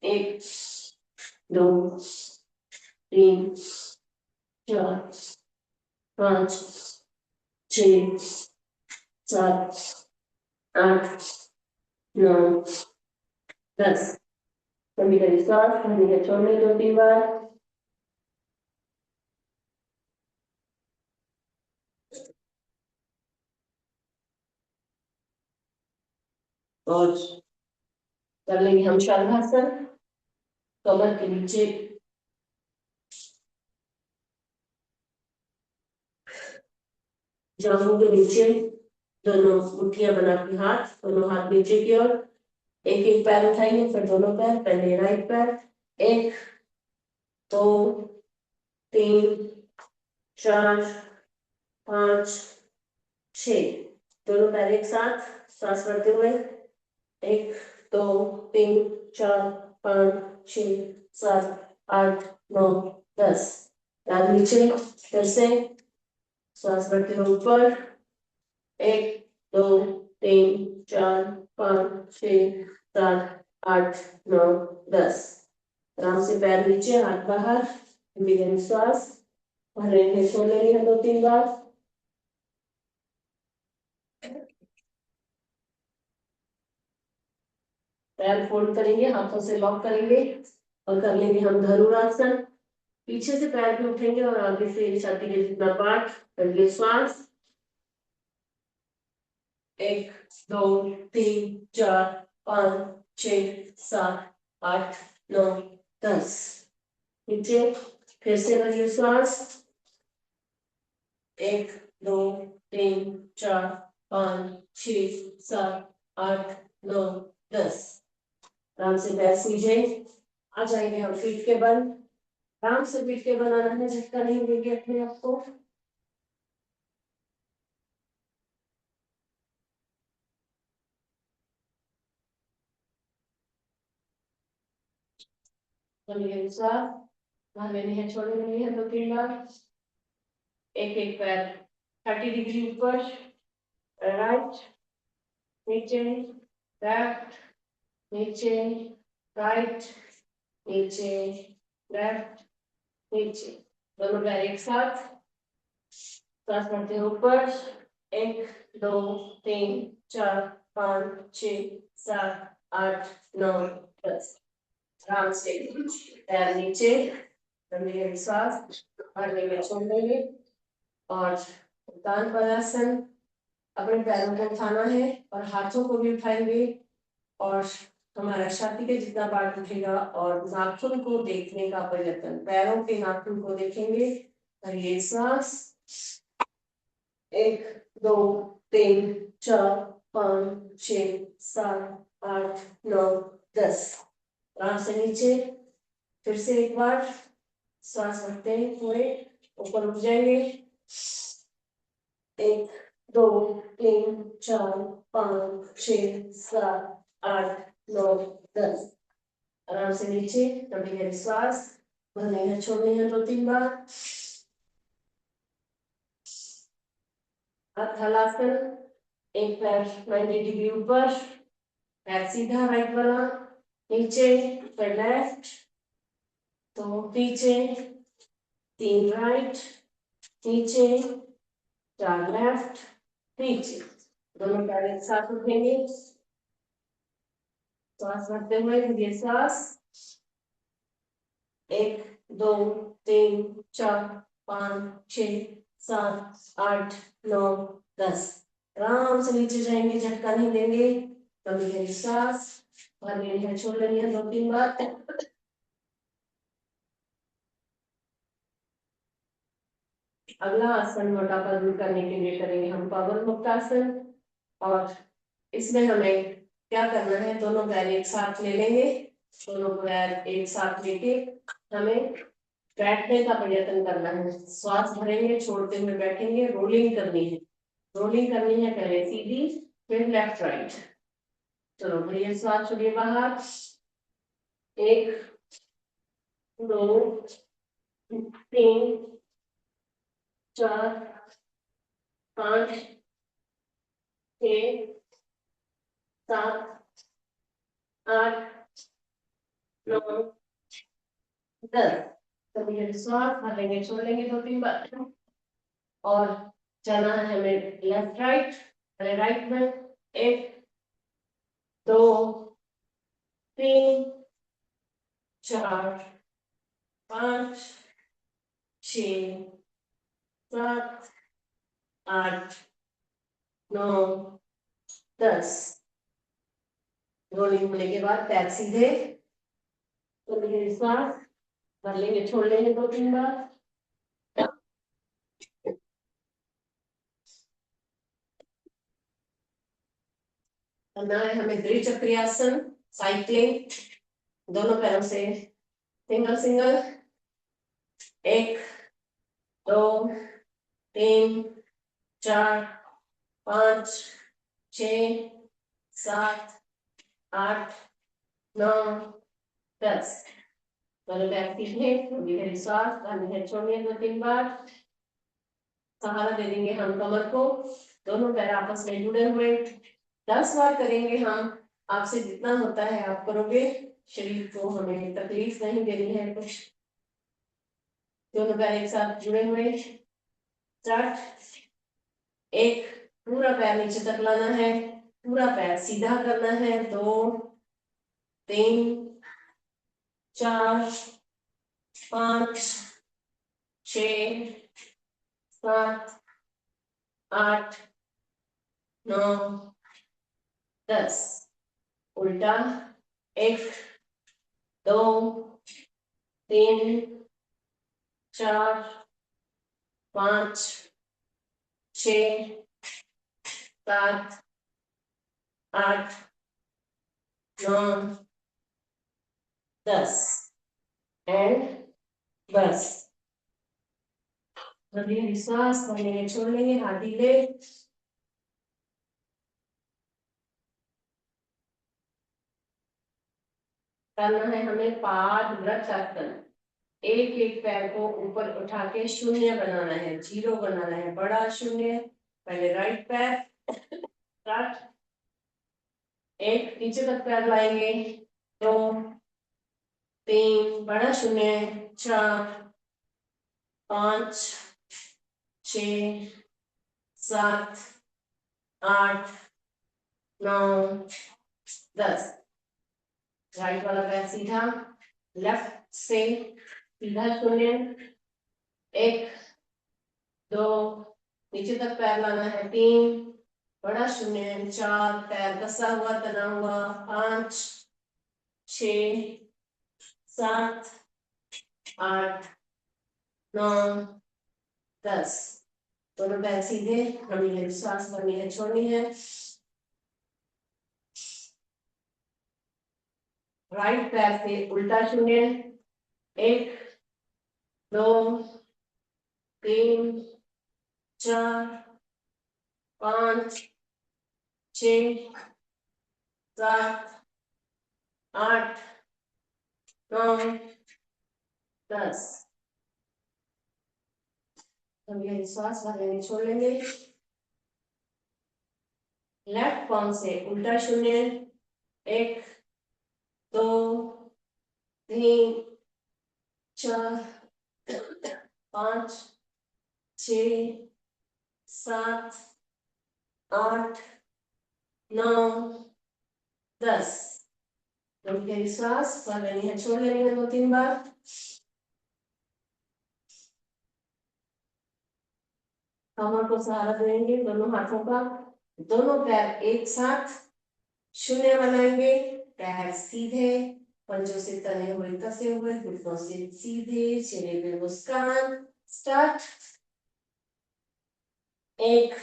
1 2 3 4 5 6 7 8 9 10। कभी कभी सांस कभी छोड़ने 2-3 बार। और कर लेंगे हम शलभासन, कमर के नीचे जांघों के नीचे दोनों मुट्ठियां बना के हाथ, दोनों हाथ नीचे की ओर, एक एक पैर उठाएंगे, फिर दोनों पैर, पहले राइट पैर, 1 2 3 4 5 6, दोनों पैर एक साथ, सांस भरते हुए, 1 2 3 4 5 6 7 8 9 10। पैर नीचे, फिर से सांस भरते हुए ऊपर, 1 2 3 4 5 6 7 8 9 10। आराम से पैर नीचे, हाथ बाहर, गहरी श्वास भरेंगे, छोड़ लेंगे 2-3 बार। पैर फोल्ड करेंगे, हाथों से लॉक करेंगे और कर लेंगे हम धनुरासन। पीछे से पैर भी उठेंगे और आगे से छाती के जितना पार्ट, करेंगे श्वास, 1 2 3 4 5 6 7 8 9 10। नीचे फिर से करिए श्वास, 1 2 3 4 5 6 7 8 9 10। आराम से पैर सीधे आ जाएंगे हम पीठ के बल, आराम से पीठ के बल आना है, झटका नहीं देंगे अपने आप को। मैंने है छोड़े नहीं है 2-3 बार। एक एक पैर 30 डिग्री ऊपर, राइट नीचे, लेफ्ट नीचे, राइट नीचे, लेफ्ट नीचे, दोनों पैर एक साथ, सांस भरते हुए ऊपर, 1 2 3 4 5 6 7 8 9 10। आराम से पैर नीचे, गंभीर सांस भरने में छोड़ देंगे। और उत्तान पद्मासन, अपने पैरों को उठाना है और हाथों को भी उठाएंगे और हमारा छाती के जितना पार्ट उठेगा और नाखून को देखने का प्रयत्न, पैरों के नाखून को देखेंगे। और ये सांस, 1 2 3 4 5 6 7 8 9 10। आराम से नीचे, फिर से एक बार सांस रखते हैं, पूरे ऊपर उठ जाएंगे, 1 2 3 4 5 6 7 8 9 10। आराम से नीचे, कभी गहरी श्वास भरने है, छोड़ने हैं 2-3 बार। हलासन, एक पैर 90 डिग्री ऊपर, पैर सीधा राइट वाला, नीचे फिर लेफ्ट, तो पीछे 3 राइट, नीचे 4 लेफ्ट, नीचे, दोनों पैर एक साथ उठेंगे, श्वास भरते हुए ये श्वास, 1 2 3 4 5 6 7 8 9 10। आराम से नीचे जाएंगे, झटका नहीं देंगे, कभी गहरी सांस भरनी है, छोड़ लेनी है 2-3 बार। अगला आसन मोटापा दूर करने के लिए करेंगे हम पवन मुक्तासन। और इसमें हमें क्या करना है, दोनों पैर एक साथ ले लेंगे, दोनों पैर एक साथ लेके हमें बैठने का प्रयत्न करना है, श्वास भरेंगे, छोड़ते हुए बैठेंगे, रोलिंग करनी है, रोलिंग करनी है, पहले सीधी फिर लेफ्ट राइट। चलो भैया, श्वास छोड़िए बाहर, 1 2 3 4 5 6 7 8 9 10। कभी विश्वास भर लेंगे, छोड़ लेंगे 2-3 बार और जाना है हमें लेफ्ट राइट। पहले राइट में 1 2 3 4 5 6 7 8 9 10। रोलिंग होने के बाद पैर सीधे, तो मेरे सांस भर लेंगे, छोड़ लेंगे 2-3 बार। करना है हमें द्विचक्रियासन, साइक्लिंग, दोनों पैरों से सिंगल सिंगल। 1 2 3 4 5 6 7 8 9 10। दोनों पैर सीधे, गहरी सांस भरनी है, छोड़नी है 2-3 बार। सहारा दे देंगे हम कमर को, दोनों पैर आपस में जुड़े हुए। 10 बार करेंगे हम, आपसे जितना होता है आप करोगे, शरीर को हमें तकलीफ नहीं देनी है कुछ। दोनों पैर एक साथ जुड़े हुए, स्टार्ट। 1 पूरा पैर नीचे तक लाना है, पूरा पैर सीधा करना है। 2 3 4 5 6 7 8 9 10। उल्टा 1 2 3 4 5 6 7 8 9 10 एंड बस। अभी सांस भरने छोड़ लेंगे, हाथ ढीले। करना है हमें पाद वृक्षासन। एक एक पैर को ऊपर उठा के शून्य बनाना है, जीरो बनाना है, बड़ा शून्य। पहले राइट पैर स्टार्ट। 1 नीचे तक पैर लाएंगे, 2 3 बड़ा शून्य, 4 5 6 7 8 9 10। राइट वाला पैर सीधा, लेफ्ट से सीधा शून्य। 1 2 नीचे तक पैर लाना है, 3 बड़ा शून्य, 4 पैर कसा हुआ तना हुआ, 5 6 7 8 9 10। दोनों पैर सीधे, हमें सांस भरनी है, छोड़नी है। राइट पैर से उल्टा शून्य। 1 2 3 4 5 6 7 8 9 10। हम ये श्वास भरने छोड़ लेंगे। लेफ्ट पाम से उल्टा शून्य। 1 2 3 4 5 6 7 8 9 10। गहरी सांस भर लेनी है, छोड़ लेनी है 2-3 बार। कमर को सहारा देंगे दोनों हाथों का, दोनों पैर एक साथ शून्य बनाएंगे। पैर सीधे, पंजों से तने हुए कसे हुए, घुटनों से सीधे, चेहरे पे मुस्कान। स्टार्ट। 1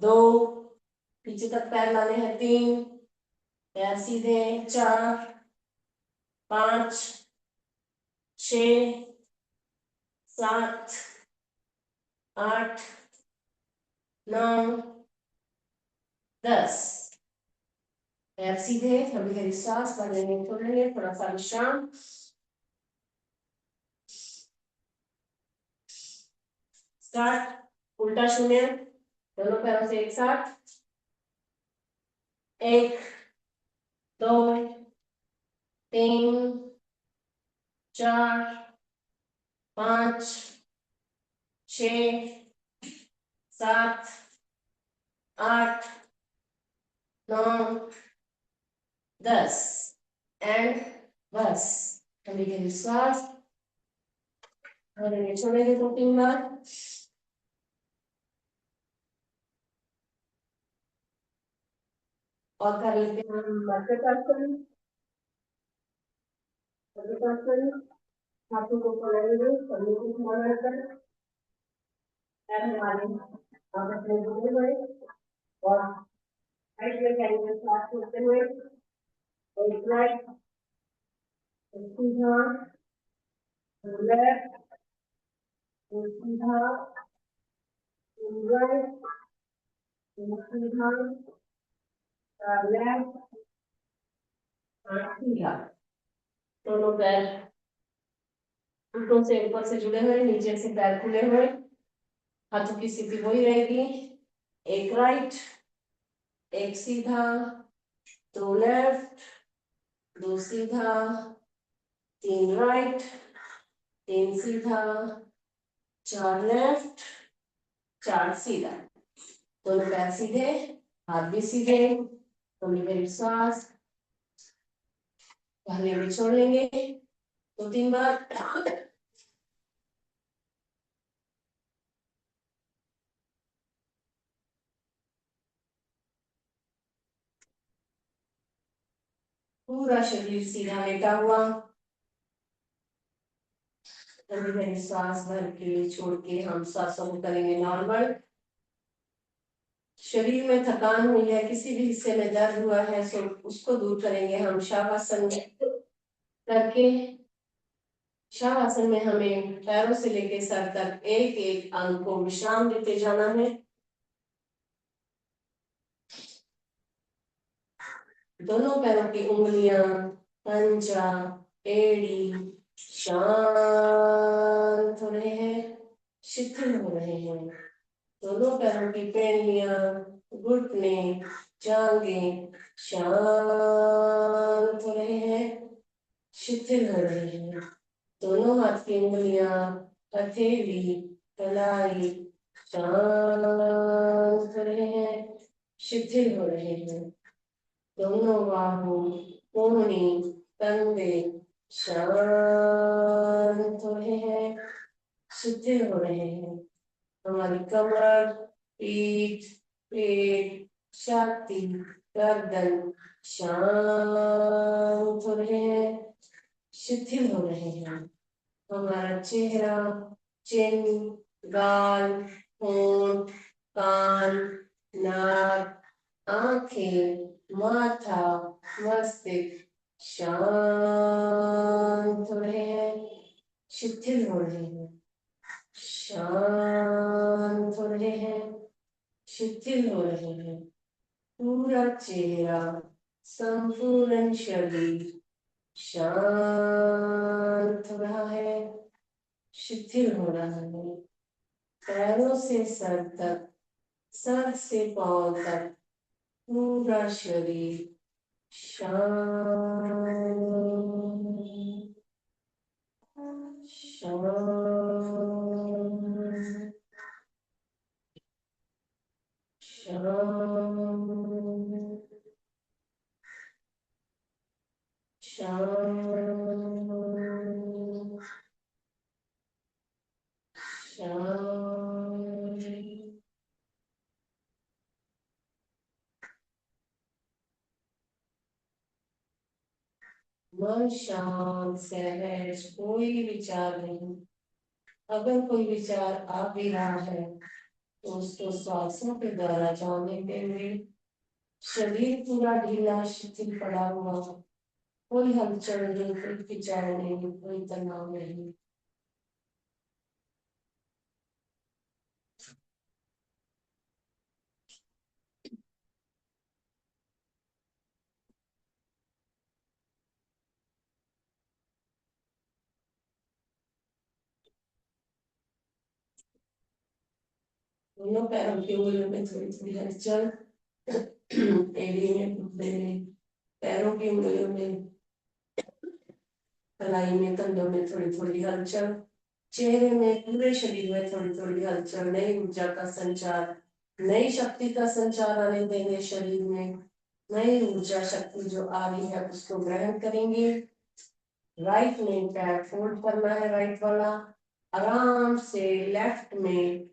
2 पीछे तक पैर लाने हैं, 3 पैर सीधे, 4 5 6 7 8 9 10। पैर सीधे, थोड़ी गहरी सांस भरेंगे, छोड़ेंगे, थोड़ा सा विश्राम। स्टार्ट। उल्टा शून्य, दोनों पैरों से एक साथ। 1 2 3 4 5 6 7 8 9 10 एंड बस। थोड़ी गहरी सांस भरेंगे, छोड़ेंगे 2-3 बार। और कर लेते हैं हम मध्यासन। मध्यासन, हाथों को पकड़ेंगे, कंधों को घुमा कर पैर हमारे आपस में जुड़े हुए और राइट लेग एंगल साथ करते हुए एक राइट, एक सीधा, लेफ्ट, एक सीधा, राइट, एक सीधा, लेफ्ट, सीधा। दोनों पैर उल्टों से ऊपर से जुड़े हुए, नीचे से पैर खुले हुए, हाथों की स्थिति वही रहेगी। एक राइट, एक सीधा, 2 लेफ्ट, 2 सीधा, 3 राइट, 3 सीधा, 4 लेफ्ट, 4 सीधा। दोनों पैर सीधे, हाथ भी सीधे। थोड़ी देर सांस भरने में छोड़ लेंगे, 2-3 बार। पूरा शरीर सीधा लेटा हुआ, थोड़ी देर सांस भर के छोड़ के हम सांसों को करेंगे नॉर्मल। शरीर में थकान हुई है, किसी भी हिस्से में दर्द हुआ है, तो उसको दूर करेंगे हम शवासन करके। शवासन में हमें पैरों से लेकर सर तक एक एक अंग को विश्राम देते जाना है। दोनों पैरों की उंगलियां, पंजा, एड़ी शांत हो रहे हैं, शिथिल हो रहे हैं। दोनों पैरों की पेड़ियां, घुटने, जांघें शांत हो रहे हैं, शिथिल हो रहे हैं। दोनों हाथ की उंगलियां, हथेली, कलाई शांत हो रहे हैं, शिथिल हो रहे हैं। दोनों बाहु, कोहनी, कंधे शांत हो रहे हैं, शिथिल हो रहे हैं। हमारी कमर, पीठ, पेट, छाती, गर्दन शांत हो रहे हैं, शिथिल हो रहे हैं। हमारा चेहरा, चिन, गाल, होंठ, कान, नाक, आंखें, माथा, मस्तिष्क शांत हो रहे हैं, शिथिल हो रहे हैं, शांत हो रहे हैं, शिथिल हो रहे हैं। पूरा चेहरा, संपूर्ण शरीर शांत हो रहा है, शिथिल हो रहा है। पैरों से सर तक, सर से पांव तक पूरा शरीर शांत शांत शांत शांत शांत। मन शांत, सहज, कोई विचार नहीं। अगर कोई विचार आ भी रहा है तो उसको सांसों के द्वारा जाने देंगे। शरीर पूरा ढीला शिथिल पड़ा हुआ, कोई हलचल नहीं, कोई खिंचाव नहीं, कोई तनाव नहीं। दोनों पैरों की उंगलियों में थोड़ी थोड़ी हलचल, एड़ी में, घुटने में, पैरों की उंगलियों में, कलाई में, कंधों में थोड़ी थोड़ी हलचल, चेहरे में, पूरे शरीर में थोड़ी थोड़ी हलचल, नई ऊर्जा का संचार, नई शक्ति का संचार आने देंगे शरीर में। नई ऊर्जा शक्ति जो आ रही है उसको ग्रहण करेंगे। राइट में पैर फोल्ड करना है, राइट वाला आराम से लेफ्ट में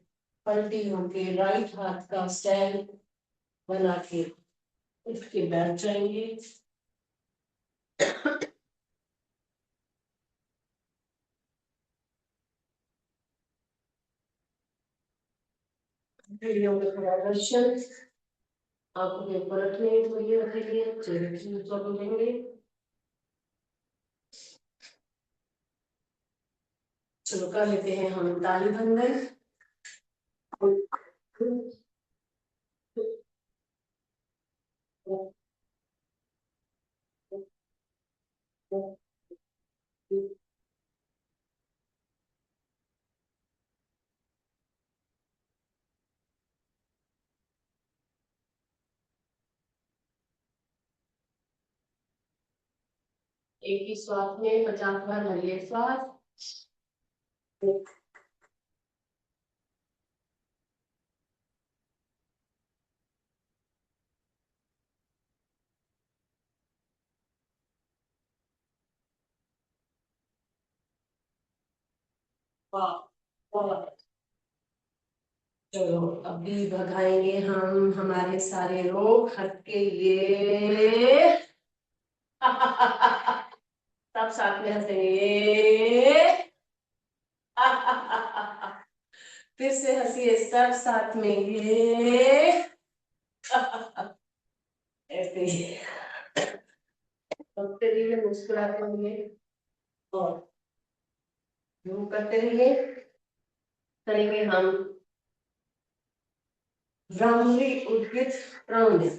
पलटी होके राइट हाथ का स्टैंड बना के उठ के बैठ जाएंगे। वीडियो में थोड़ा दर्शन आंखों के ऊपर रखने थोड़ी देर के लिए, चेहरे की ऊंचा लेंगे। चलो कर लेते हैं हम ताली बंधन। एक ही श्वास में 50 बार भरिए श्वास। वाह वाह। चलो अभी भगाएंगे हम हमारे सारे रोग हट के ये। सब साथ में हंसेंगे। फिर से हंसिए सब साथ में ये। ऐसे ही करते रहिए, मुस्कुराते रहिए और यूं करते रहिए। करेंगे हम भ्रामरी उद्गित प्राणायाम।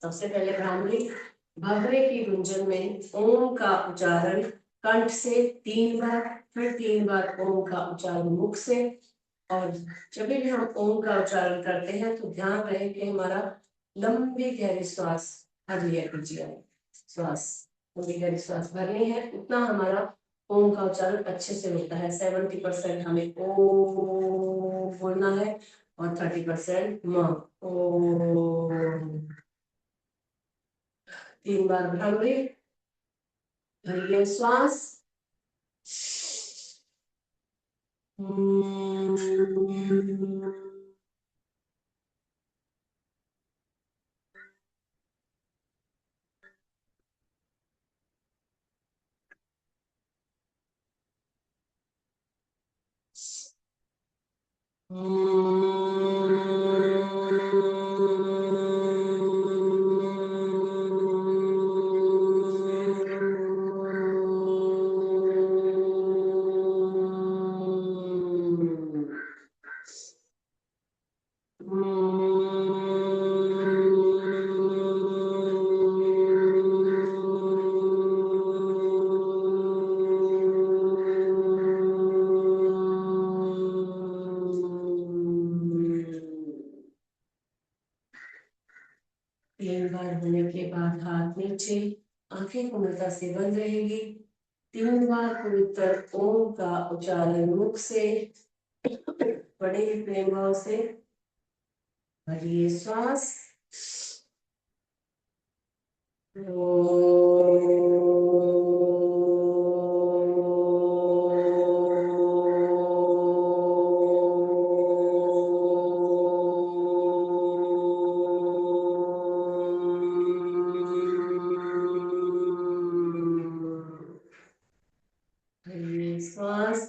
सबसे पहले भ्रामरी, भवरे की गुंजन में ओम का उच्चारण कंठ से 3 बार, फिर 3 बार ओम का उच्चारण मुख से। और जब भी हम ओम का उच्चारण करते हैं तो ध्यान रहे कि हमारा लंबी गहरी श्वास भर लिया कीजिए। श्वास लंबी गहरी श्वास भरनी है, उतना हमारा ओम का उच्चारण अच्छे से होता है। 70% हमें ओ बोलना है और 30% म। ओ 3 बार भ्रामरी, भरिए श्वास। तीन बार होने के बाद हाथ नीचे, आंखें पूर्णता से बंद रहेगी। 3 बार पवित्र ओम का उच्चारण मुख से बड़े ही प्रेम भाव से भरिए श्वास। श्वास।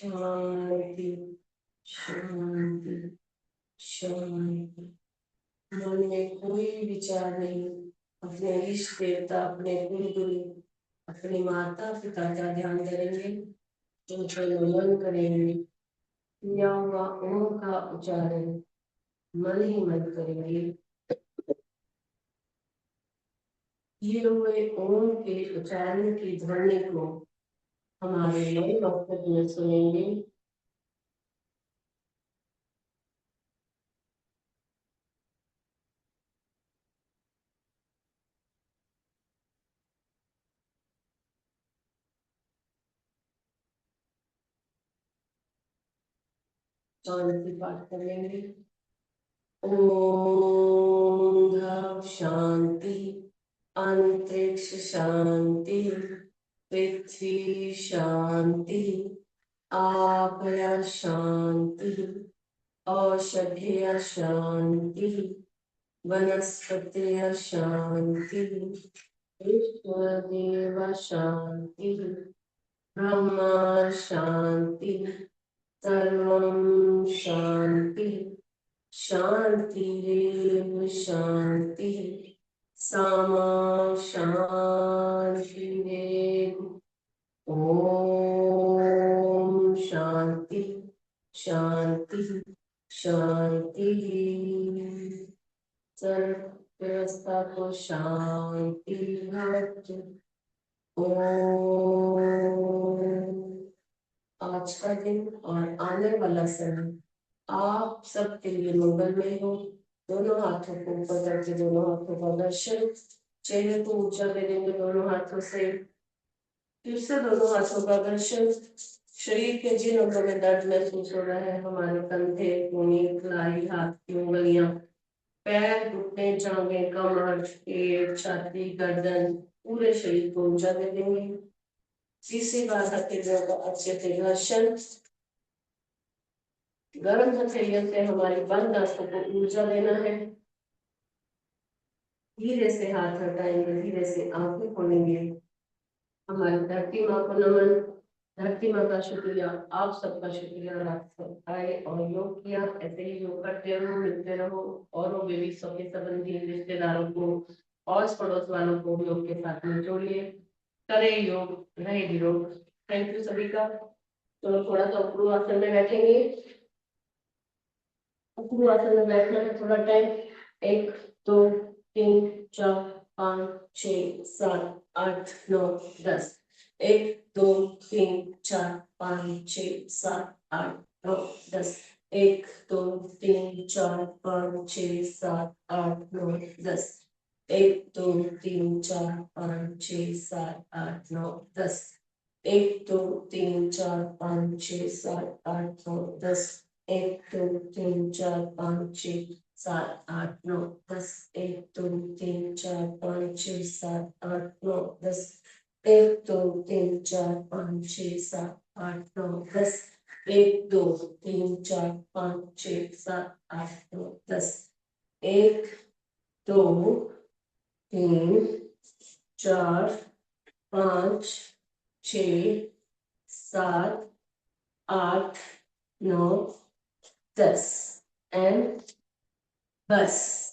शांति शांति शांति। मन में कोई विचार नहीं, अपने इष्ट देवता, अपने कुल गुरु, अपने माता पिता का ध्यान करेंगे, उनको नमन करेंगे। या हुआ ओम का उच्चारण मन ही मन करेंगे। किए हुए ओम के उच्चारण की ध्वनि को हमारे नए मकसद में सुनेंगे। शांति पाठ करेंगे। ओम ध्यान शांति, अंतरिक्ष शांति, पृथ्वी शांति, आपया शांति, औषधीय शांति, वनस्पतिय शांति, ईश्वरदेव शांति, ब्रह्मा शांति, सर्वं शांति, शांतिरेव शांति, सामा शांतिरेव। ओम शांति शांति शांति। सर्व व्यवस्था को शांति भवतु। ओम। आज का दिन और आने वाला समय आप सबके लिए मंगलमय हो। दोनों हाथों को ऊपर करके दोनों हाथों का दर्शन, चेहरे को ऊंचा कर देंगे दोनों हाथों से, फिर से दोनों हाथों का दर्शन। शरीर के जिन अंगों में दर्द महसूस हो रहा है, हमारे कंधे, कूहनी, कलाई, हाथ की उंगलियां, पैर, घुटने, जांघें, कमर, पेट, छाती, गर्दन, पूरे शरीर को ऊंचा कर देंगे। तीसरी बार हथेलियों का अच्छे से घर्षण, गर्म हथेलियों से हमारी बंद आंखों को ऊर्जा देना है। धीरे से हाथ हटाएंगे, धीरे से आंखें खोलेंगे। हमारी धरती माँ को नमन। धरती माँ का शुक्रिया, आप सबका शुक्रिया। आप सब आए और योग किया। ऐसे ही योग करते रहो, मिलते रहो, और वो बेबी सभी संबंधी रिश्तेदारों को और पड़ोस वालों को योग के साथ में जोड़िए। करे योग, रहे निरोग। थैंक यू सभी का। तो थोड़ा सा उपरू आसन में बैठेंगे। उपरू आसन में बैठना है थोड़ा टाइम। 1 2 3 4 5 6 7 8 9 10। 1 2 3 4 5 6 7 8 9 10। 1 2 3 4 5 6 7 8 9 10। 1 2 3 4 5 6 7 8 9 10। 1 2 3 4 5 6 7 8 9 10। 1 2 3 4 5 6 7 8 9 10। 1 2 3 4 5 6 7 8 9 10। 1 2 3 4 5 6 7 8 9 10। 1 2 3 4 5 6 7 8 9 10। 1 2 3 4 5 6 7 8 9 10 एंड बस।